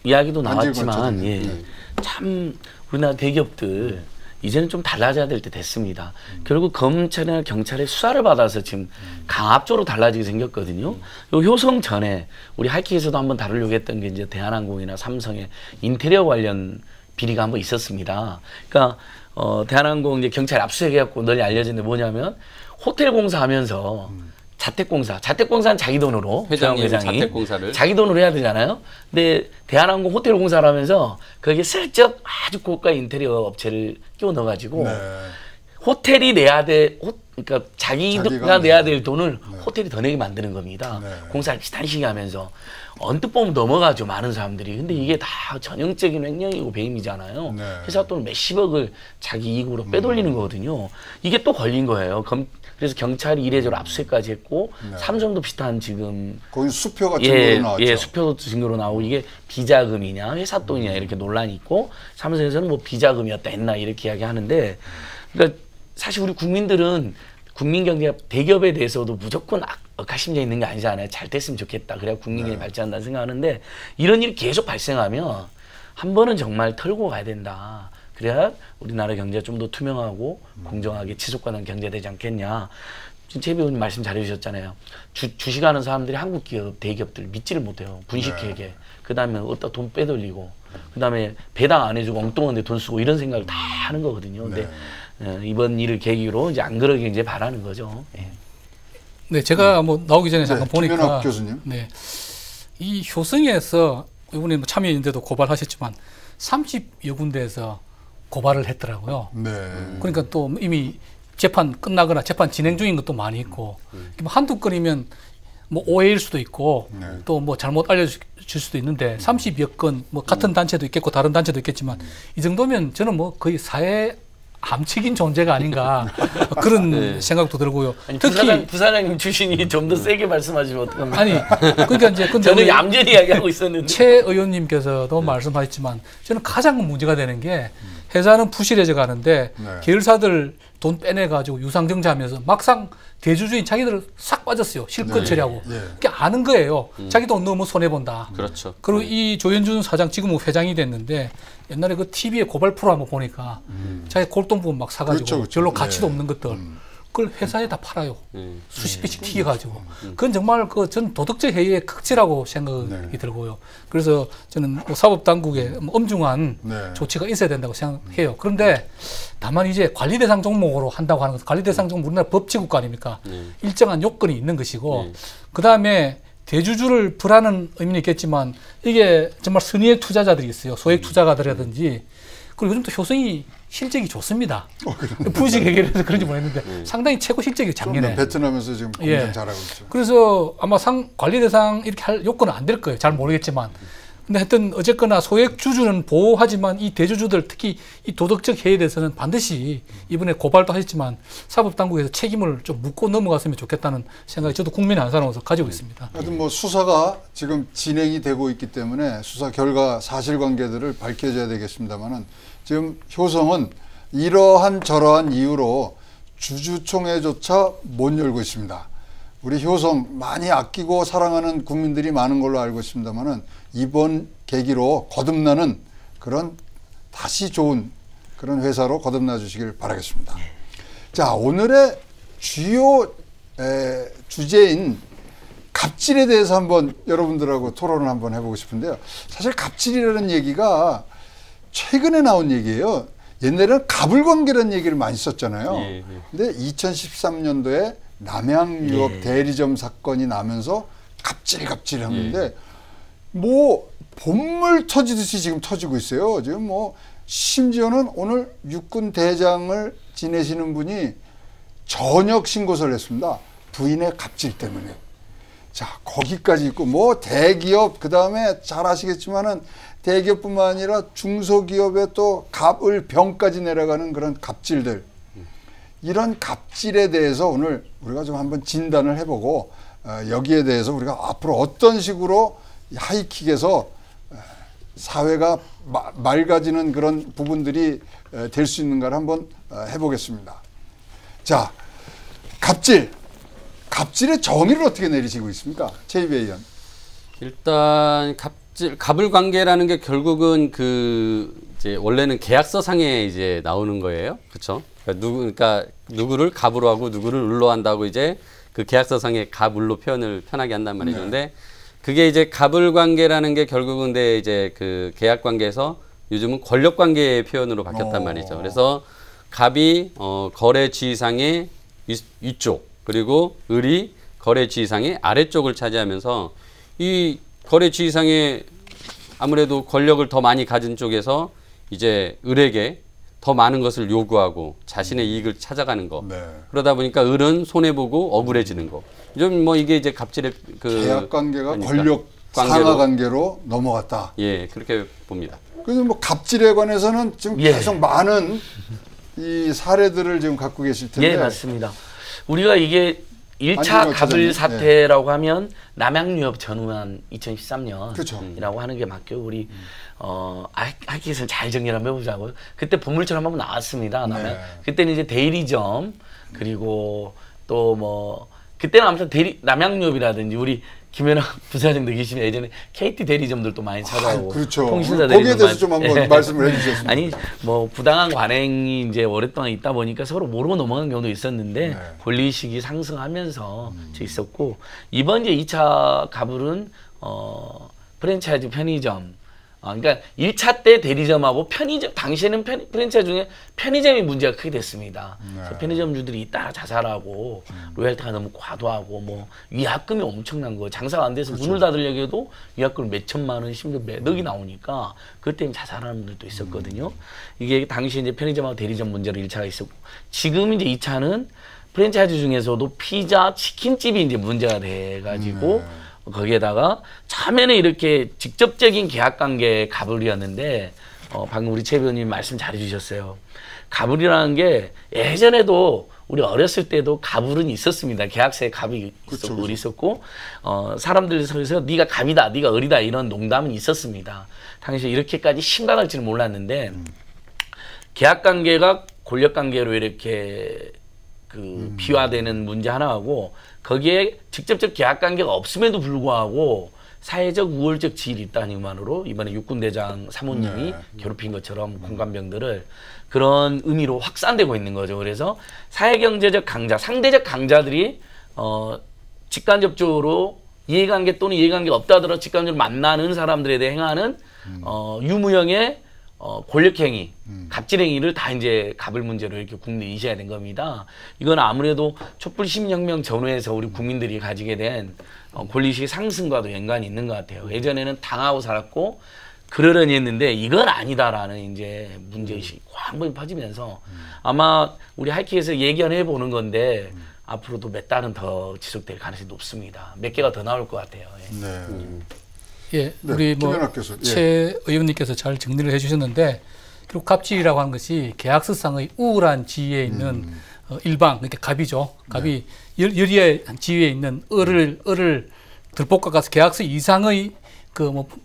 이야기도 나왔지만 참 우리나라 대기업들 이제는 좀 달라져야 될 때 됐습니다. 결국 검찰이나 경찰의 수사를 받아서 지금 강압적으로 달라지게 생겼거든요. 요 효성 전에 우리 하이킥에서도 한번 다루려고 했던 게 이제 대한항공이나 삼성의 인테리어 관련 비리가 한번 있었습니다. 그러니까 대한항공 이제 경찰 압수수색해갖고 널리 알려진데 뭐냐면 호텔 공사하면서 자택공사는 자기 돈으로 회장이 자택공사를 자기 돈으로 해야 되잖아요. 근데 대한항공 호텔 공사를 하면서 거기에 슬쩍 아주 고가 인테리어 업체를 끼워 넣어가지고 호텔이 내야 그러니까 자기가 내야 될 돈을 호텔이 더 내게 만드는 겁니다. 공사를 비슷한 시기 하면서 언뜻 보면 넘어가죠, 많은 사람들이. 근데 이게 다 전형적인 횡령이고 배임이잖아요. 회사 돈을 몇십억을 자기 이익으로 빼돌리는 거거든요. 이게 또 걸린 거예요. 그래서 경찰이 이례적으로 압수수색까지 했고 삼성도 비슷한 지금 거기 수표가 증거로 나왔죠. 수표도 증거로 나오고 이게 비자금이냐 회사 돈이냐 이렇게 논란이 있고 삼성에서는 뭐 비자금이었다 했나 이렇게 이야기하는데 그러니까 사실 우리 국민들은 국민 경제 대기업에 대해서도 무조건 억하심자 있는 게 아니잖아요. 잘 됐으면 좋겠다. 그래야 국민 경제 발전한다 생각하는데 이런 일이 계속 발생하면 한 번은 정말 털고 가야 된다. 그래야 우리나라 경제가 좀 더 투명하고 공정하게 지속가능 경제되지 않겠냐. 지금 최 배우님 말씀 잘해주셨잖아요. 주식하는 사람들이 한국 기업, 대기업들 믿지를 못해요. 분식회계. 그 다음에 어디다 돈 빼돌리고. 그 다음에 배당 안 해주고 엉뚱한 데 돈 쓰고 이런 생각을 다 하는 거거든요. 근데 이번 일을 계기로 이제 안 그러게 이제 바라는 거죠. 네, 제가 뭐 나오기 전에 잠깐 보니까. 김연학 교수님. 네. 이 효성에서 이번에 뭐 참여인데도 고발하셨지만 30여 군데에서 고발을 했더라고요. 그러니까 또 이미 재판 끝나거나 재판 진행 중인 것도 많이 있고 한두 건이면 뭐 오해일 수도 있고 또 뭐 잘못 알려줄 수도 있는데 30여 건 뭐 같은 단체도 있겠고 다른 단체도 있겠지만 이 정도면 저는 뭐 거의 사회 암칙인 존재가 아닌가 그런 생각도 들고요. 아니, 특히 부사장님 출신이 좀 더 세게 말씀하시면 어떡합니까? 아니 그러니까 이제 근데 저는 얌전히 이야기하고 있었는데 최 의원님께서도 말씀하셨지만 저는 가장 문제가 되는 게 회사는 부실해져 가는데 계열사들 돈 빼내가지고 유상증자하면서 막상 대주주인 자기들 싹 빠졌어요. 실컷 처리하고. 그게 아는 거예요. 자기 돈 너무 손해본다. 그렇죠. 그리고 이 조현준 사장 지금은 회장이 됐는데 옛날에 그 TV에 고발 프로 한번 보니까 자기 골동품 막 사가지고 별로 가치도 없는 것들 그걸 회사에 다 팔아요. 수십 배씩 튀겨가지고. 그건 정말 전 도덕적 해이의 극치라고 생각이 들고요. 그래서 저는 뭐 사법당국에 엄중한 조치가 있어야 된다고 생각해요. 그런데 다만 이제 관리대상 종목으로 한다고 하는 것은 관리대상 종목 우리나라 법치국가 아닙니까? 일정한 요건이 있는 것이고 그 다음에 대주주를 불하는 의미는 있겠지만 이게 정말 선의의 투자자들이 있어요. 소액 투자가들이라든지 그리고 요즘 또 효성이 실적이 좋습니다. 부식 해결해서 그런지 모르겠는데 상당히 최고 실적이 작년에. 베트남에서 지금 굉장히 잘하고 있죠. 그래서 아마 관리 대상 이렇게 할 요건은 안 될 거예요. 잘 모르겠지만. 근데 하여튼 어쨌거나 소액 주주는 보호하지만 이 대주주들 특히 이 도덕적 해에 대해서는 반드시 이번에 고발도 하셨지만 사법당국에서 책임을 좀 묻고 넘어갔으면 좋겠다는 생각이 저도 국민의 한 사람으로서 가지고 있습니다. 하여튼 뭐 수사가 지금 진행이 되고 있기 때문에 수사 결과 사실관계들을 밝혀져야 되겠습니다만은 지금 효성은 이러한 저러한 이유로 주주총회조차 못 열고 있습니다. 우리 효성 많이 아끼고 사랑하는 국민들이 많은 걸로 알고 있습니다만은 이번 계기로 거듭나는 그런 다시 좋은 그런 회사로 거듭나 주시길 바라겠습니다. 자, 오늘의 주요 주제인 갑질에 대해서 한번 여러분들하고 토론을 한번 해보고 싶은데요. 사실 갑질이라는 얘기가 최근에 나온 얘기예요. 옛날에는 가불관계라는 얘기를 많이 썼잖아요. 근데 2013년도에 남양유업 대리점 사건이 나면서 갑질 하는데 뭐 본물 터지듯이 지금 터지고 있어요. 지금 뭐 심지어는 오늘 육군 대장을 지내시는 분이 전역 신고서를 했습니다. 부인의 갑질 때문에. 자, 거기까지 있고 뭐 대기업 그다음에 잘 아시겠지만은 대기업뿐만 아니라 중소기업에 또 갑을 병까지 내려가는 그런 갑질들. 이런 갑질에 대해서 오늘 우리가 좀 한번 진단을 해보고 여기에 대해서 우리가 앞으로 어떤 식으로 하이킥에서 사회가 맑아지는 그런 부분들이 될 수 있는가를 한번 해보겠습니다. 자, 갑질의 정의를 어떻게 내리시고 있습니까? 최이배 의원. 일단 가불관계라는 게 결국은 이제 원래는 계약서상에 이제 나오는 거예요. 그렇죠? 그러니까 누구를 갑으로 하고 누구를 을로 한다고 이제 그 계약서상에 갑을로 표현을 편하게 한단 말이죠. 근데 그게 이제 가불관계라는 게 결국은 이제 그 계약관계에서 요즘은 권력관계의 표현으로 바뀌었단 말이죠. 그래서 갑이 거래 지위상의 위쪽, 그리고 을이 거래 지위상의 아래쪽을 차지하면서 이 거래 지위상의 아무래도 권력을 더 많이 가진 쪽에서 이제 을에게 더 많은 것을 요구하고 자신의 이익을 찾아가는 거. 그러다 보니까 을은 손해보고 억울해지는 거. 좀 뭐 이게 이제 갑질의 계약 관계가 권력 상하 관계로 넘어갔다. 예, 그렇게 봅니다. 그래서 뭐 갑질에 관해서는 지금 계속 많은 이 사례들을 지금 갖고 계실 텐데. 예, 맞습니다. 우리가 이게 1차 갑을 사태라고 하면 남양유업 전후한 2013년이라고 하는 게 맞고요. 우리 하이킥에서 잘 정리를 한번 해보자고요. 그때 본물처럼 한번 나왔습니다. 그때는 이제 대리점 그리고 또 뭐 그때는 아무튼 남양유업이라든지 우리 김연아 부사장도 계시면 예전에 KT 대리점들도 많이 찾아오고 그렇죠. 통신사 거기에 대해서 좀 한번 말씀을 해주셨습니다. 아니 뭐 부당한 관행이 이제 오랫동안 있다 보니까 서로 모르고 넘어간 경우도 있었는데 권리의식이 상승하면서 있었고 이번 이제 2차 가불은 프랜차이즈 편의점 그러니까 1차 때 대리점하고 편의점, 당시에는 프랜차이즈 중에 편의점이 문제가 크게 됐습니다. 편의점주들이 잇따라 자살하고 로열티가 너무 과도하고 뭐 위약금이 엄청난 거 장사가 안 돼서 문을 닫으려고 해도 위약금 몇 천만 원, 심지어 몇억이 나오니까 그것 때문에 자살하는 분들도 있었거든요. 이게 당시 이제 편의점하고 대리점 문제로 1차가 있었고 지금 이제 2차는 프랜차이즈 중에서도 피자, 치킨집이 이제 문제가 돼가지고 거기에다가 처음에는 이렇게 직접적인 계약관계의 가불이었는데 방금 우리 최 의원님 말씀 잘해주셨어요. 가불이라는 게 예전에도 우리 어렸을 때도 가불은 있었습니다. 계약서에 갑이 있었고 을이 있었고 사람들 속에서 네가 갑이다, 네가 을이다 이런 농담은 있었습니다. 당시에 이렇게까지 심각할지는 몰랐는데 계약관계가 권력관계로 이렇게 비화되는 문제 하나하고 거기에 직접적 계약관계가 없음에도 불구하고 사회적 우월적 지위를 있다는 이유만으로 이번에 육군대장 사모님이 괴롭힌 것처럼 공관병들을 그런 의미로 확산되고 있는 거죠. 그래서 사회경제적 강자, 상대적 강자들이 직간접적으로 이해관계 또는 이해관계가 없다 하더라도 직간접적으로 만나는 사람들에 대해 행하는 유무형의 권력행위, 갑질행위를 다 이제 갑을 문제로 이렇게 국내에 인식해야 된 겁니다. 이건 아무래도 촛불 시민혁명 전후에서 우리 국민들이 가지게 된 권리의식 상승과도 연관이 있는 것 같아요. 예전에는 당하고 살았고 그러려니 했는데 이건 아니다라는 이제 문제의식이 한 번에 퍼지면서 아마 우리 하이킥에서 예견해 보는 건데 앞으로도 몇 달은 더 지속될 가능성이 높습니다. 몇 개가 더 나올 것 같아요. 예, 우리 최 의원님께서 잘 정리를 해주셨는데 결국 갑질이라고 하는 것이 계약서상의 우월한 지위에 있는 일방, 그러니까 갑이죠. 갑이 열의의 지위에 있는 을을 들볶아가서 계약서 이상의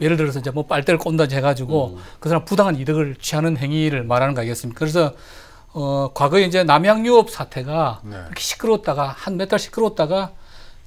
예를 들어서 이제 뭐 빨대를 꼰다지 해가지고 그 사람 부당한 이득을 취하는 행위를 말하는 거 아니겠습니까? 그래서 과거에 이제 남양유업 사태가 이렇게 시끄러웠다가 한 몇 달 시끄러웠다가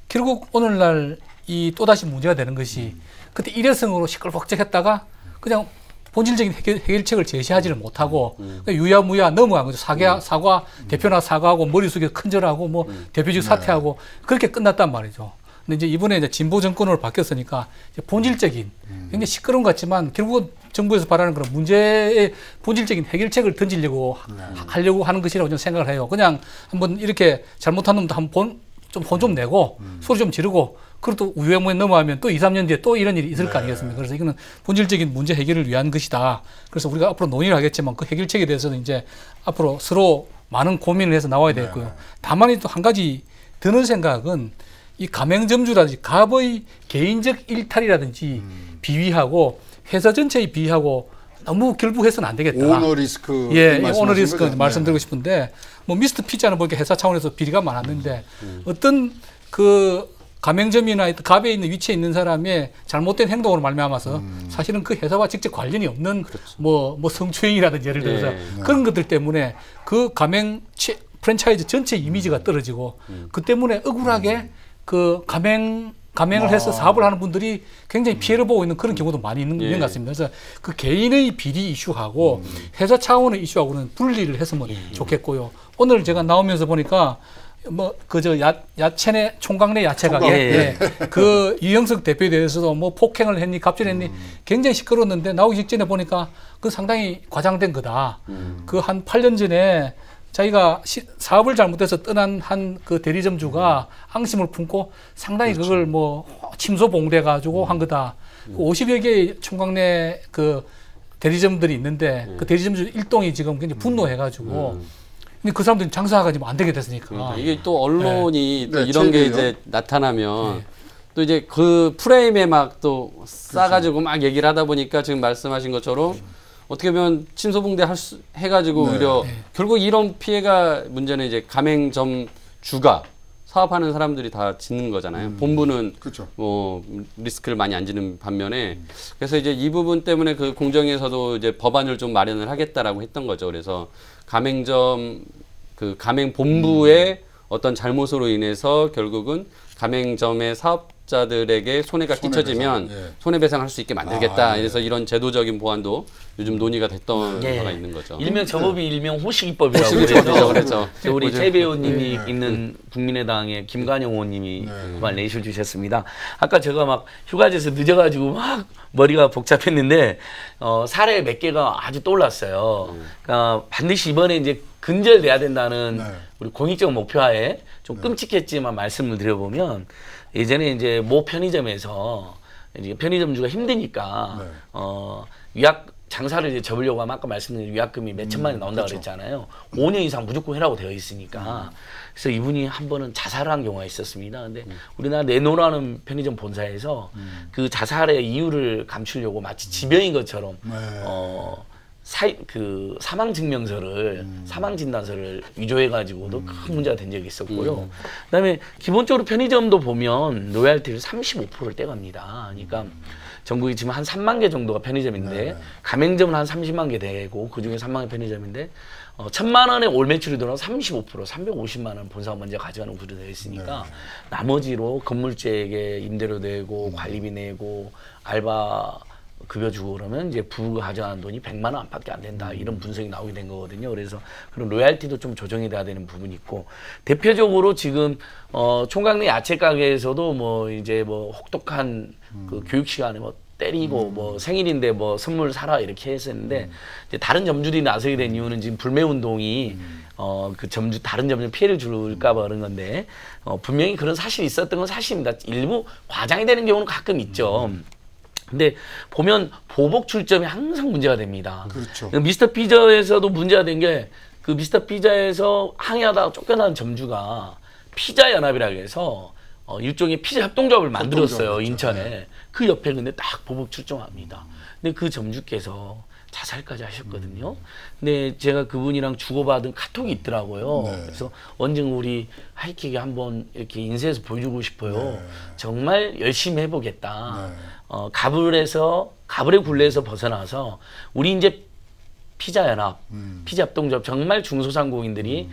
결국 오늘날 이 또다시 문제가 되는 것이 그때 일회성으로 시끌벅적했다가 그냥 본질적인 해결책을 제시하지를 못하고 유야무야 넘어간 거죠. 사과 대표나 사과하고 머리 숙여 큰절하고 뭐 대표직 사퇴하고 그렇게 끝났단 말이죠. 근데 이제 이번에 이제 진보 정권으로 바뀌었으니까 이제 본질적인 굉장히 시끄러운 것 같지만 결국은 정부에서 바라는 그런 문제의 본질적인 해결책을 던지려고 하려고 하는 것이라고 저는 생각을 해요. 그냥 한번 이렇게 잘못한 놈도 한번 혼 좀 내고 소리 좀 지르고 그리고 또 우회무에 넘어가면 또 2, 3년 뒤에 또 이런 일이 있을 거 아니겠습니까? 그래서 이거는 본질적인 문제 해결을 위한 것이다. 그래서 우리가 앞으로 논의를 하겠지만 그 해결책에 대해서는 이제 앞으로 서로 많은 고민을 해서 나와야 되고요. 다만 또 한 가지 드는 생각은 이 가맹점주라든지 갑의 개인적 일탈이라든지 비위하고 회사 전체의 비위하고 너무 결부해서는 안 되겠다. 오너 리스크. 예, 오너 리스크 말씀드리고 싶은데 뭐 미스터 피자는 보니까 회사 차원에서 비리가 많았는데 어떤 그 가맹점이나 갑에 있는 위치에 있는 사람의 잘못된 행동으로 말미암아서 사실은 그 회사와 직접 관련이 없는 뭐 성추행이라든지 예를 들어서 그런 것들 때문에 그 가맹 프랜차이즈 전체 이미지가 떨어지고 그 때문에 억울하게 그 가맹을 해서 사업을 하는 분들이 굉장히 피해를 보고 있는 그런 경우도 많이 있는 것 같습니다. 그래서 그 개인의 비리 이슈하고 회사 차원의 이슈하고는 분리를 했으면 좋겠고요. 오늘 제가 나오면서 보니까 뭐 그저 야채네 총각내 야채 가게 그 이영석 대표에 대해서도 뭐 폭행을 했니 갑질했니 굉장히 시끄러웠는데 나오기 직전에 보니까 그 상당히 과장된 거다. 그 한 8년 전에 자기가 사업을 잘못해서 떠난 한 그 대리점주가 앙심을 품고 상당히 그걸 뭐 침소봉대 가지고 한 거다. 50여 개의 총각내 그 대리점들이 있는데 그 대리점주 일동이 지금 굉장히 분노해가지고 근데 그 사람들이 장사가 지금 안 되게 됐으니까. 그러니까 이게 또 언론이 또 이런 게 이제 나타나면 또 이제 그 프레임에 막 또 싸가지고 막 얘기를 하다 보니까 지금 말씀하신 것처럼 어떻게 보면 침소봉대 해가지고 오히려 결국 이런 피해가 문제는 이제 가맹점 주가 사업하는 사람들이 다 짓는 거잖아요. 본부는 뭐 리스크를 많이 안 지는 반면에 그래서 이제 이 부분 때문에 그 공정위에서도 이제 법안을 좀 마련을 하겠다라고 했던 거죠. 그래서 가맹점 그 가맹 본부의 어떤 잘못으로 인해서 결국은 가맹점의 사업자들에게 손해가 끼쳐지면 손해배상할 수 있게 만들겠다. 그래서 이런 제도적인 보완도 요즘 논의가 됐던 바가 있는 거죠. 일명 저 법이 일명 호식이법이라고 그래서 그렇죠. 우리 최 배우님이 있는 국민의당의 김관영 의원님이 그만 레이션 주셨습니다. 아까 제가 막 휴가지에서 늦어가지고 막 머리가 복잡했는데 사례 몇 개가 아주 떠올랐어요. 그러니까 반드시 이번에 이제 근절돼야 된다는 우리 공익적 목표하에 좀 끔찍했지만 말씀을 드려보면 예전에 이제 모 편의점에서 이제 편의점주가 힘드니까 위약 장사를 이제 접으려고 하면 아까 말씀드린 위약금이 몇 천만 원이 나온다고 그랬잖아요. 5년 이상 무조건 해라고 되어 있으니까. 그래서 이분이 한 번은 자살을 한 경우가 있었습니다. 근데 우리나라 네노라는 편의점 본사에서 그 자살의 이유를 감추려고 마치 지병인 것처럼 그 사망증명서를 사망진단서를 위조해가지고도 큰 문제가 된 적이 있었고요. 그다음에 기본적으로 편의점도 보면 로얄티를 35%를 떼갑니다. 그러니까 전국에 지금 한 3만 개 정도가 편의점인데 가맹점은 한 30만 개 되고 그중에 3만 개 편의점인데 1,000만 원의 올 매출이 들어서 35% 350만 원 본사가 먼저 가져가는 구조가 되어 있으니까 나머지로 건물주에게 임대료 내고 관리비 내고 알바 급여 주고 그러면 이제 부가 가져가는 돈이 100만 원 안팎에 안 된다 이런 분석이 나오게 된 거거든요. 그래서 그런 로얄티도 좀 조정이 돼야 되는 부분이 있고 대표적으로 지금 총각내 야채 가게에서도 뭐 이제 뭐 혹독한 그 교육 시간에 뭐 때리고 뭐 생일인데 뭐 선물 사라 이렇게 했었는데 이제 다른 점주들이 나서게 된 이유는 지금 불매 운동이 그 다른 점주 피해를 줄까봐 그런 건데 분명히 그런 사실이 있었던 건 사실입니다. 일부 과장이 되는 경우는 가끔 있죠. 근데 보면 보복 출점이 항상 문제가 됩니다. 그렇죠. 미스터 피자에서도 문제가 된 게 그 미스터 피자에서 항의하다가 쫓겨난 점주가 피자 연합이라고 해서 일종의 피자 협동조합을 만들었어요. 인천에. 그 옆에 근데 딱 보복 출정합니다. 근데 그 점주께서 자살까지 하셨거든요. 근데 제가 그분이랑 주고받은 카톡이 있더라고요. 그래서 언젠가 우리 하이킥에 한번 이렇게 인쇄해서 보여주고 싶어요. 정말 열심히 해보겠다. 가불의 굴레에서 벗어나서 우리 이제 피자 연합, 피자 협동조합 정말 중소상공인들이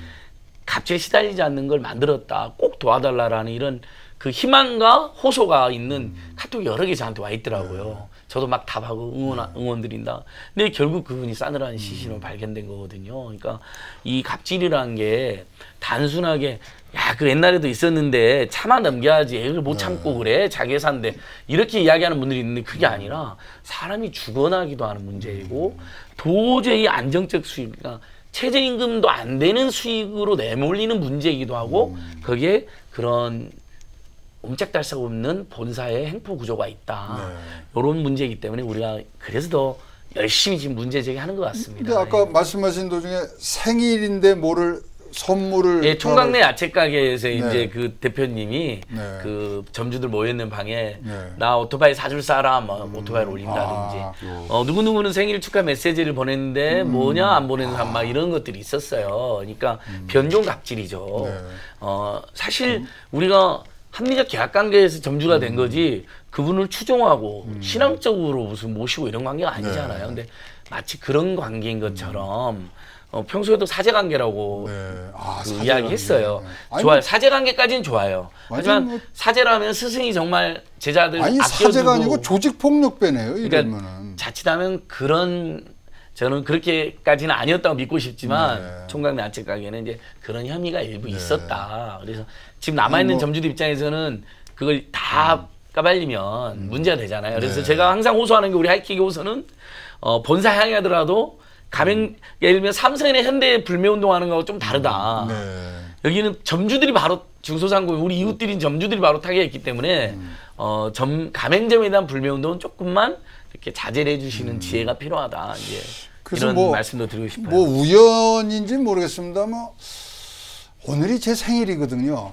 갑질에 시달리지 않는 걸 만들었다. 꼭 도와달라라는 이런 그 희망과 호소가 있는 카톡이 여러 개 저한테 와 있더라고요. 저도 막 답하고 응원 드린다. 근데 결국 그분이 싸늘한 시신으로 발견된 거거든요. 그러니까 이 갑질이라는 게 단순하게 야, 그 옛날에도 있었는데 참아 넘겨야지. 애를 못 참고 그래. 자기 회사인데. 이렇게 이야기하는 분들이 있는데 그게 아니라 사람이 죽어나기도 하는 문제이고 도저히 안정적 수입, 그러니까 최저임금도 안 되는 수익으로 내몰리는 문제이기도 하고 거기에 그런 옴짝달싹 없는 본사의 행포 구조가 있다. 이런 문제이기 때문에 우리가 그래서 더 열심히 지금 문제 제기하는 것 같습니다. 근데 아까 말씀하신 도중에 생일인데 뭐를 선물을 예, 총각내 야채 가게에서 이제 그 대표님이 그 점주들 모여 있는 방에 나 오토바이 사줄 사람 오토바이를 올린다든지 누구누구는 생일 축하 메시지를 보냈는데 뭐냐 안 보내는 사람 막 이런 것들이 있었어요. 그러니까 변종 갑질이죠. 사실 우리가 합리적 계약 관계에서 점주가 된 거지 그분을 추종하고 신앙적으로 무슨 모시고 이런 관계가 아니잖아요. 근데 마치 그런 관계인 것처럼 평소에도 사제관계라고 이야기했어요. 좋아요. 사제관계까지는 좋아요. 하지만 뭐, 사제라면 스승이 정말 제자들 아껴주고 사제가 아니고 조직폭력배네요. 이러면은. 그러니까 자칫하면 그런 저는 그렇게까지는 아니었다고 믿고 싶지만 총각내 야채 가게는 이제 그런 혐의가 일부 있었다. 그래서 지금 남아있는 점주들 입장에서는 그걸 다 까발리면 문제가 되잖아요. 그래서 제가 항상 호소하는 게 우리 하이킥의 호소는 본사 향하더라도 가맹 예를 들면 삼성이나 현대 불매운동하는 거하고 좀 다르다. 여기는 점주들이 바로 중소상공 우리 이웃들인 점주들이 바로 타겟했기 때문에 가맹점에 대한 불매운동은 조금만 이렇게 자제를 해주시는 지혜가 필요하다. 이제 이런 뭐, 말씀도 드리고 싶어요. 뭐 우연인지 모르겠습니다만 오늘이 제 생일이거든요.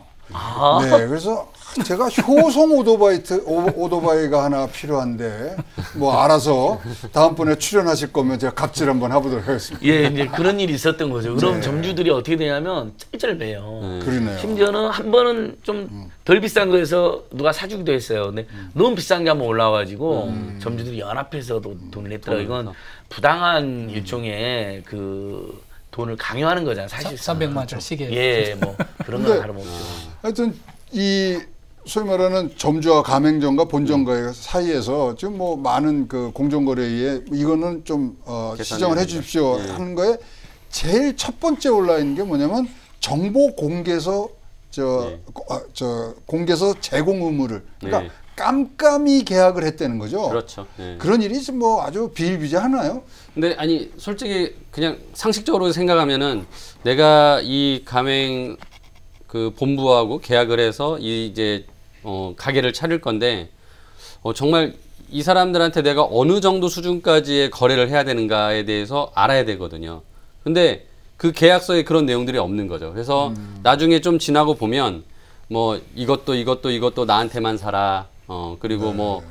네, 그래서 제가 효성 오토바이가 하나 필요한데 뭐 알아서 다음번에 출연하실 거면 제가 갑질 한번 해보도록 하겠습니다. 예, 이제 그런 일이 있었던 거죠. 그럼 점주들이 어떻게 되냐면 쩔쩔매요. 그러네요. 심지어는 한 번은 좀 덜 비싼 거에서 누가 사주기도 했어요. 근데 너무 비싼 게 한번 올라와가지고 점주들이 연합해서도 돈을 냈더라고요. 이건 부당한 일종의 그 돈을 강요하는 거잖아요. 사실 300만 원짜리 시계. 예, 뭐 그런 건 다름없죠. 하여튼 이 소위 말하는 점주와 가맹점과 본점과의 사이에서 지금 뭐 많은 그 공정거래에 이거는 좀 시정을 해주십시오 하는 거에 제일 첫 번째 올라 있는 게 뭐냐면 정보 공개서 공개서 제공 의무를 그러니까 깜깜이 계약을 했다는 거죠. 그렇죠. 그런 일이 뭐 아주 비일비재하나요? 근데 아니 솔직히 그냥 상식적으로 생각하면은 내가 이 가맹 그 본부하고 계약을 해서 이제 가게를 차릴 건데 정말 이 사람들한테 내가 어느 정도 수준까지의 거래를 해야 되는가에 대해서 알아야 되거든요. 근데 그 계약서에 그런 내용들이 없는 거죠. 그래서 나중에 좀 지나고 보면 뭐 이것도 나한테만 사라. 그리고 뭐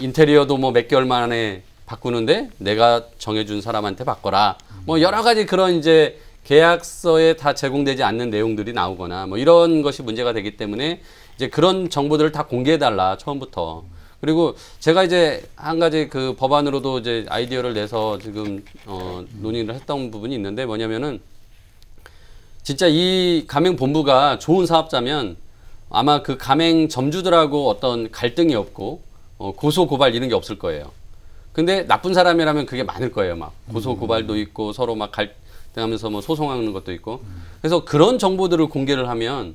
인테리어도 뭐 몇 개월 만에 바꾸는데 내가 정해준 사람한테 바꿔라. 뭐 여러 가지 그런 이제 계약서에 다 제공되지 않는 내용들이 나오거나 뭐 이런 것이 문제가 되기 때문에 이제 그런 정보들을 다 공개해달라 처음부터. 그리고 제가 이제 한 가지 그 법안으로도 이제 아이디어를 내서 지금 논의를 했던 부분이 있는데 뭐냐면은 진짜 이 가맹본부가 좋은 사업자면 아마 그 가맹 점주들하고 어떤 갈등이 없고 고소 고발 이런 게 없을 거예요. 근데 나쁜 사람이라면 그게 많을 거예요. 막 고소 고발도 있고 서로 막 갈등하면서 뭐 소송하는 것도 있고. 그래서 그런 정보들을 공개를 하면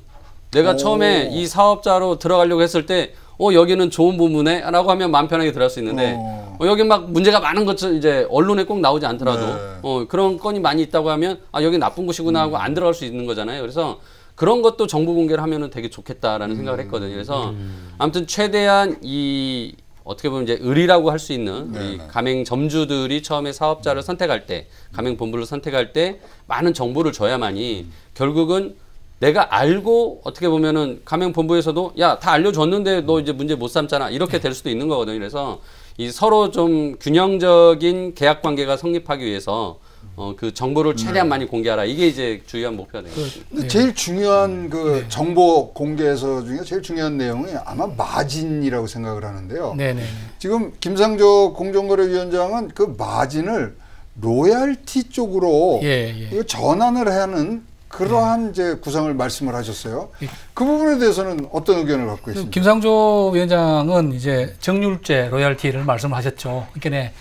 내가 처음에 이 사업자로 들어가려고 했을 때 여기는 좋은 부문에 라고 하면 마음 편하게 들어갈 수 있는데 여기 막 문제가 많은 것처럼 이제 언론에 꼭 나오지 않더라도 그런 건이 많이 있다고 하면 여기 나쁜 곳이구나 하고 안 들어갈 수 있는 거잖아요. 그래서 그런 것도 정보 공개를 하면은 되게 좋겠다라는 생각을 했거든요. 그래서 아무튼 최대한 이 어떻게 보면 이제 을이라고 할 수 있는 우리 가맹 점주들이 처음에 사업자를 선택할 때, 가맹 본부를 선택할 때 많은 정보를 줘야만이 결국은 내가 알고 어떻게 보면은 가맹 본부에서도 야, 다 알려줬는데 너 이제 문제 못 삼잖아. 이렇게 될 수도 있는 거거든요. 그래서 이 서로 좀 균형적인 계약 관계가 성립하기 위해서 그 정보를 최대한 많이 공개하라. 이게 이제 주요한 목표가 되겠습니다. 근데 제일 중요한 그 정보 공개서 중에 제일 중요한 내용이 아마 마진이라고 생각을 하는데요. 지금 김상조 공정거래위원장은 그 마진을 로얄티 쪽으로 이거 전환을 하는 그러한 이제 구상을 말씀을 하셨어요. 그 부분에 대해서는 어떤 의견을 갖고 계십니까? 김상조 위원장은 이제 정률제 로열티를 말씀하셨죠. 그러니까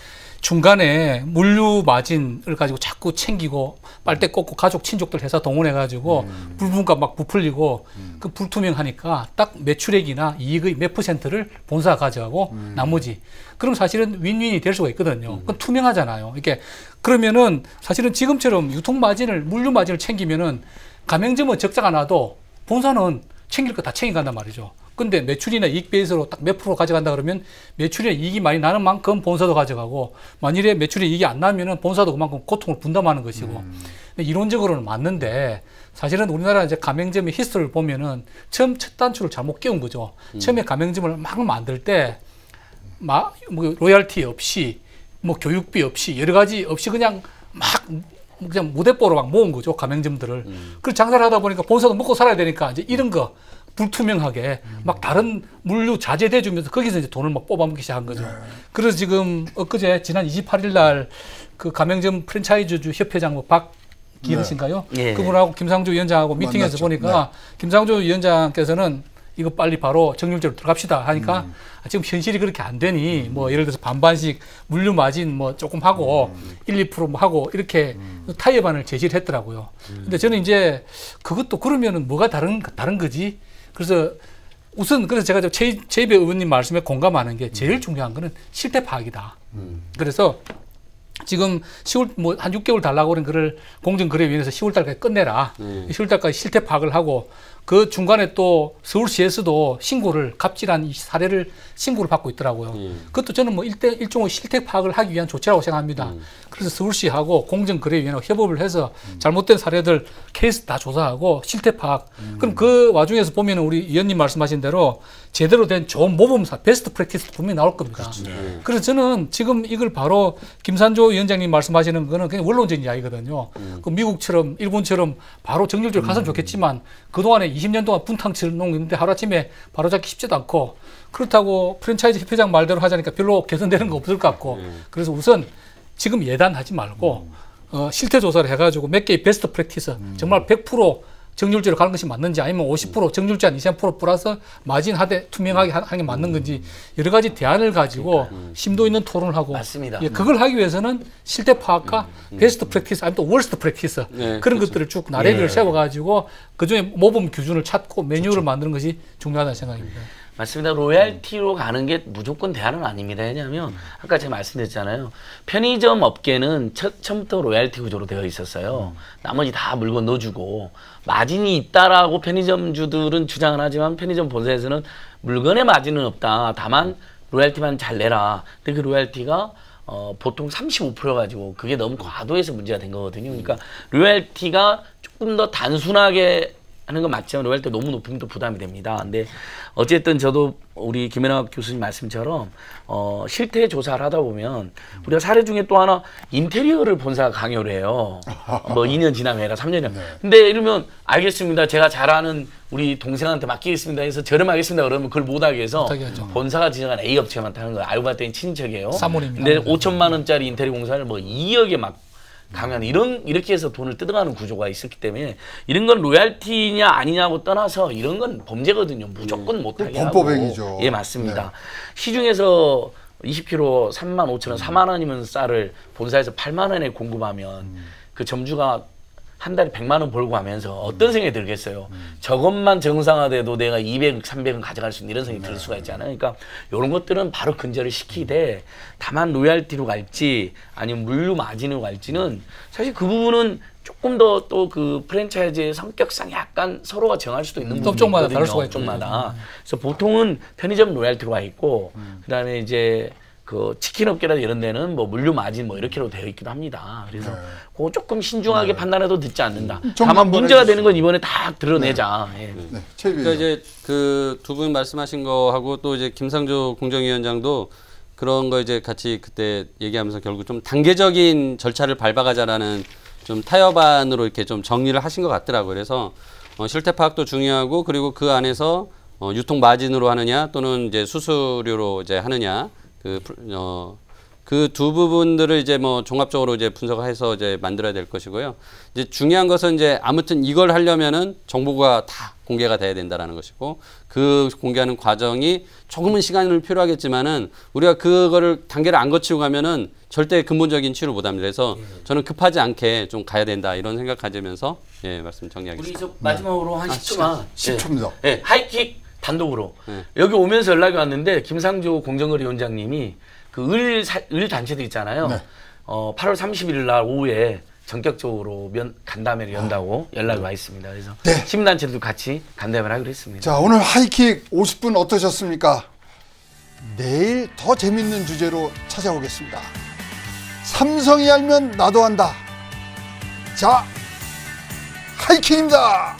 중간에 물류 마진을 가지고 자꾸 챙기고 빨대 꽂고 가족 친족들 회사 동원해가지고 불분가 막 부풀리고 그 불투명하니까 딱 매출액이나 이익의 몇 %를 본사가 가져가고 나머지 그럼 사실은 윈윈이 될 수가 있거든요. 그건 투명하잖아요. 이렇게 그러면은 사실은 지금처럼 유통 마진을 물류 마진을 챙기면은 가맹점은 적자가 나도 본사는 챙길 거 다 챙겨간단 말이죠. 근데 매출이나 이익 베이스로 딱 몇 프로 가져간다 그러면 매출이나 이익이 많이 나는 만큼 본사도 가져가고 만일에 매출이 이익이 안 나면은 본사도 그만큼 고통을 분담하는 것이고 근데 이론적으로는 맞는데 사실은 우리나라 이제 가맹점의 히스토리를 보면은 처음 첫 단추를 잘못 끼운 거죠. 처음에 가맹점을 막 만들 때 뭐 로열티 없이 뭐 교육비 없이 여러 가지 없이 그냥 무대뽀로 막 모은 거죠. 가맹점들을. 그래서 장사를 하다 보니까 본사도 먹고 살아야 되니까 이제 이런 거 불투명하게 막 다른 물류 자재대 주면서 거기서 이제 돈을 막 뽑아먹기 시작한 거죠. 그래서 지금 엊그제 지난 28일 날 그 가맹점 프랜차이즈주 협회장 박기르신가요? 네. 그분하고 김상조 위원장하고 미팅에서 만났죠. 보니까 김상조 위원장께서는 이거 빨리 바로 정률제로 들어갑시다 하니까 지금 현실이 그렇게 안 되니 뭐 예를 들어서 반반씩 물류 마진 뭐 조금 하고 1, 2% 뭐 하고 이렇게 타협안을 제시를 했더라고요. 근데 저는 이제 그것도 그러면은 뭐가 다른 거지? 그래서 우선 그래서 제가 최이배 의원님 말씀에 공감하는 게 제일 중요한 거는 실태 파악이다. 그래서 지금 10월 뭐 한 6개월 달라고 그런 거를 공정거래위원회에서 10월 달까지 끝내라. 10월 달까지 실태 파악을 하고 그 중간에 또 서울시에서도 신고를 갑질한 이 사례를 신고를 받고 있더라고요. 그것도 저는 뭐 일종의 실태 파악을 하기 위한 조치라고 생각합니다. 그래서 서울시하고 공정거래위원회하고 협업을 해서 잘못된 사례들 케이스 다 조사하고 실태 파악. 그럼 그 와중에서 보면 우리 위원님 말씀하신 대로 제대로 된 좋은 모범사, 베스트 프랙티스 분명히 나올 겁니다. 그래서 저는 지금 이걸 바로 김산조 위원장님 말씀하시는 거는 그냥 원론적인 이야기거든요. 그 미국처럼 일본처럼 바로 정률적으로 갔으면 좋겠지만 그동안에 20년 동안 분탕치를 놓는데 하루아침에 바로잡기 쉽지도 않고 그렇다고 프랜차이즈 협회장 말대로 하자니까 별로 개선되는 거 없을 것 같고 그래서 우선 지금 예단하지 말고 실태 조사를 해가지고 몇 개의 베스트 프랙티스 정말 100% 정률제로 가는 것이 맞는지 아니면 50% 정률제 한 20% 플러스 마진 하되 투명하게 하는 게 맞는 건지 여러 가지 대안을 가지고 심도 있는 토론을 하고 맞습니다. 예, 그걸 하기 위해서는 실태 파악과 베스트 프랙티스 아니면 또 월스트 프랙티스 그런 그렇죠. 것들을 쭉 나래비를 세워가지고 그중에 모범 기준을 찾고 매뉴얼을 그렇죠. 만드는 것이 중요하다는 생각입니다. 맞습니다. 로얄티로 가는 게 무조건 대안은 아닙니다. 왜냐하면 아까 제가 말씀드렸잖아요. 편의점 업계는 처음부터 로얄티 구조로 되어 있었어요. 나머지 다 물건 넣어주고 마진이 있다라고 편의점주들은 주장을 하지만 편의점 본사에서는 물건의 마진은 없다. 다만 로얄티만 잘 내라. 근데 그 로얄티가 보통 35% 가지고 그게 너무 과도해서 문제가 된 거거든요. 그러니까 로얄티가 조금 더 단순하게 하는 건 맞지만 로얄티 너무 높으면 또 부담이 됩니다. 근데 어쨌든 저도 우리 김연학 교수님 말씀처럼 실태 조사를 하다 보면 우리가 사례 중에 또 하나 인테리어를 본사가 강요를 해요. 뭐 2년 지나면 해라 3년 지나면. 근데 이러면 알겠습니다. 제가 잘 아는 우리 동생한테 맡기겠습니다 해서 저렴하겠습니다 그러면 그걸 못하게 해서 본사가 지정한 A 업체만 하는 거예요. 알고 봤더니 친척이에요. 근데 5천만 원짜리 인테리어 공사를 뭐 2억에 막 강연 이렇게 해서 돈을 뜯어가는 구조가 있었기 때문에 이런 건 로얄티냐 아니냐고 떠나서 이런 건 범죄거든요. 무조건 못하게 하고. 범법행위죠. 예, 맞습니다. 네. 시중에서 20kg 35,000원, 4만 원이면 쌀을 본사에서 8만 원에 공급하면 그 점주가 한 달에 100만 원 벌고 하면서 어떤 생각이 들겠어요. 저것만 정상화돼도 내가 200, 300은 가져갈 수 있는 이런 생각이 들 수가 있잖아요. 그러니까 이런 것들은 바로 근절을 시키되 다만 로얄티로 갈지 아니면 물류 마진으로 갈지는 사실 그 부분은 조금 더 또 그 프랜차이즈의 성격상 약간 서로가 정할 수도 있는 부분이 업종마다 다를 수가 있죠. 업종마다. 그래서 보통은 편의점 로얄티로 가 있고 그다음에 이제 그 치킨 업계라든지 이런 데는 뭐 물류 마진 뭐 이렇게로 되어 있기도 합니다. 그래서 그거 조금 신중하게 판단해도 듣지 않는다. 다만 문제가 되는 건 이번에 다 드러내자. 그러니까 이제 그 두 분 말씀하신 거하고 또 이제 김상조 공정위원장도 그런 거 이제 같이 그때 얘기하면서 결국 좀 단계적인 절차를 밟아가자라는 좀 타협안으로 이렇게 좀 정리를 하신 것 같더라고요. 그래서 실태 파악도 중요하고 그리고 그 안에서 유통 마진으로 하느냐 또는 이제 수수료로 이제 하느냐 그 두 부분들을 이제 뭐 종합적으로 이제 분석해서 이제 만들어야 될 것이고요. 이제 중요한 것은 이제 아무튼 이걸 하려면은 정보가 다 공개가 돼야 된다라는 것이고, 그 공개하는 과정이 조금은 시간을 필요하겠지만은 우리가 그거를 단계를 안 거치고 가면은 절대 근본적인 치료를 못 합니다. 그래서 저는 급하지 않게 좀 가야 된다 이런 생각 가지면서 예, 말씀 정리하겠습니다. 우리 마지막으로 한 10초만. 10초입니다. 네, 하이킥 단독으로. 여기 오면서 연락이 왔는데 김상조 공정거래위원장님이 그 을 단체들 있잖아요. 8월 31일 날 오후에 전격적으로 간담회를 연다고 연락이 와 있습니다. 그래서 시민단체들도 같이 간담회를 하기로 했습니다. 자, 오늘 하이킥 50분 어떠셨습니까? 내일 더 재밌는 주제로 찾아오겠습니다. 삼성이 알면 나도 한다. 자, 하이킥입니다.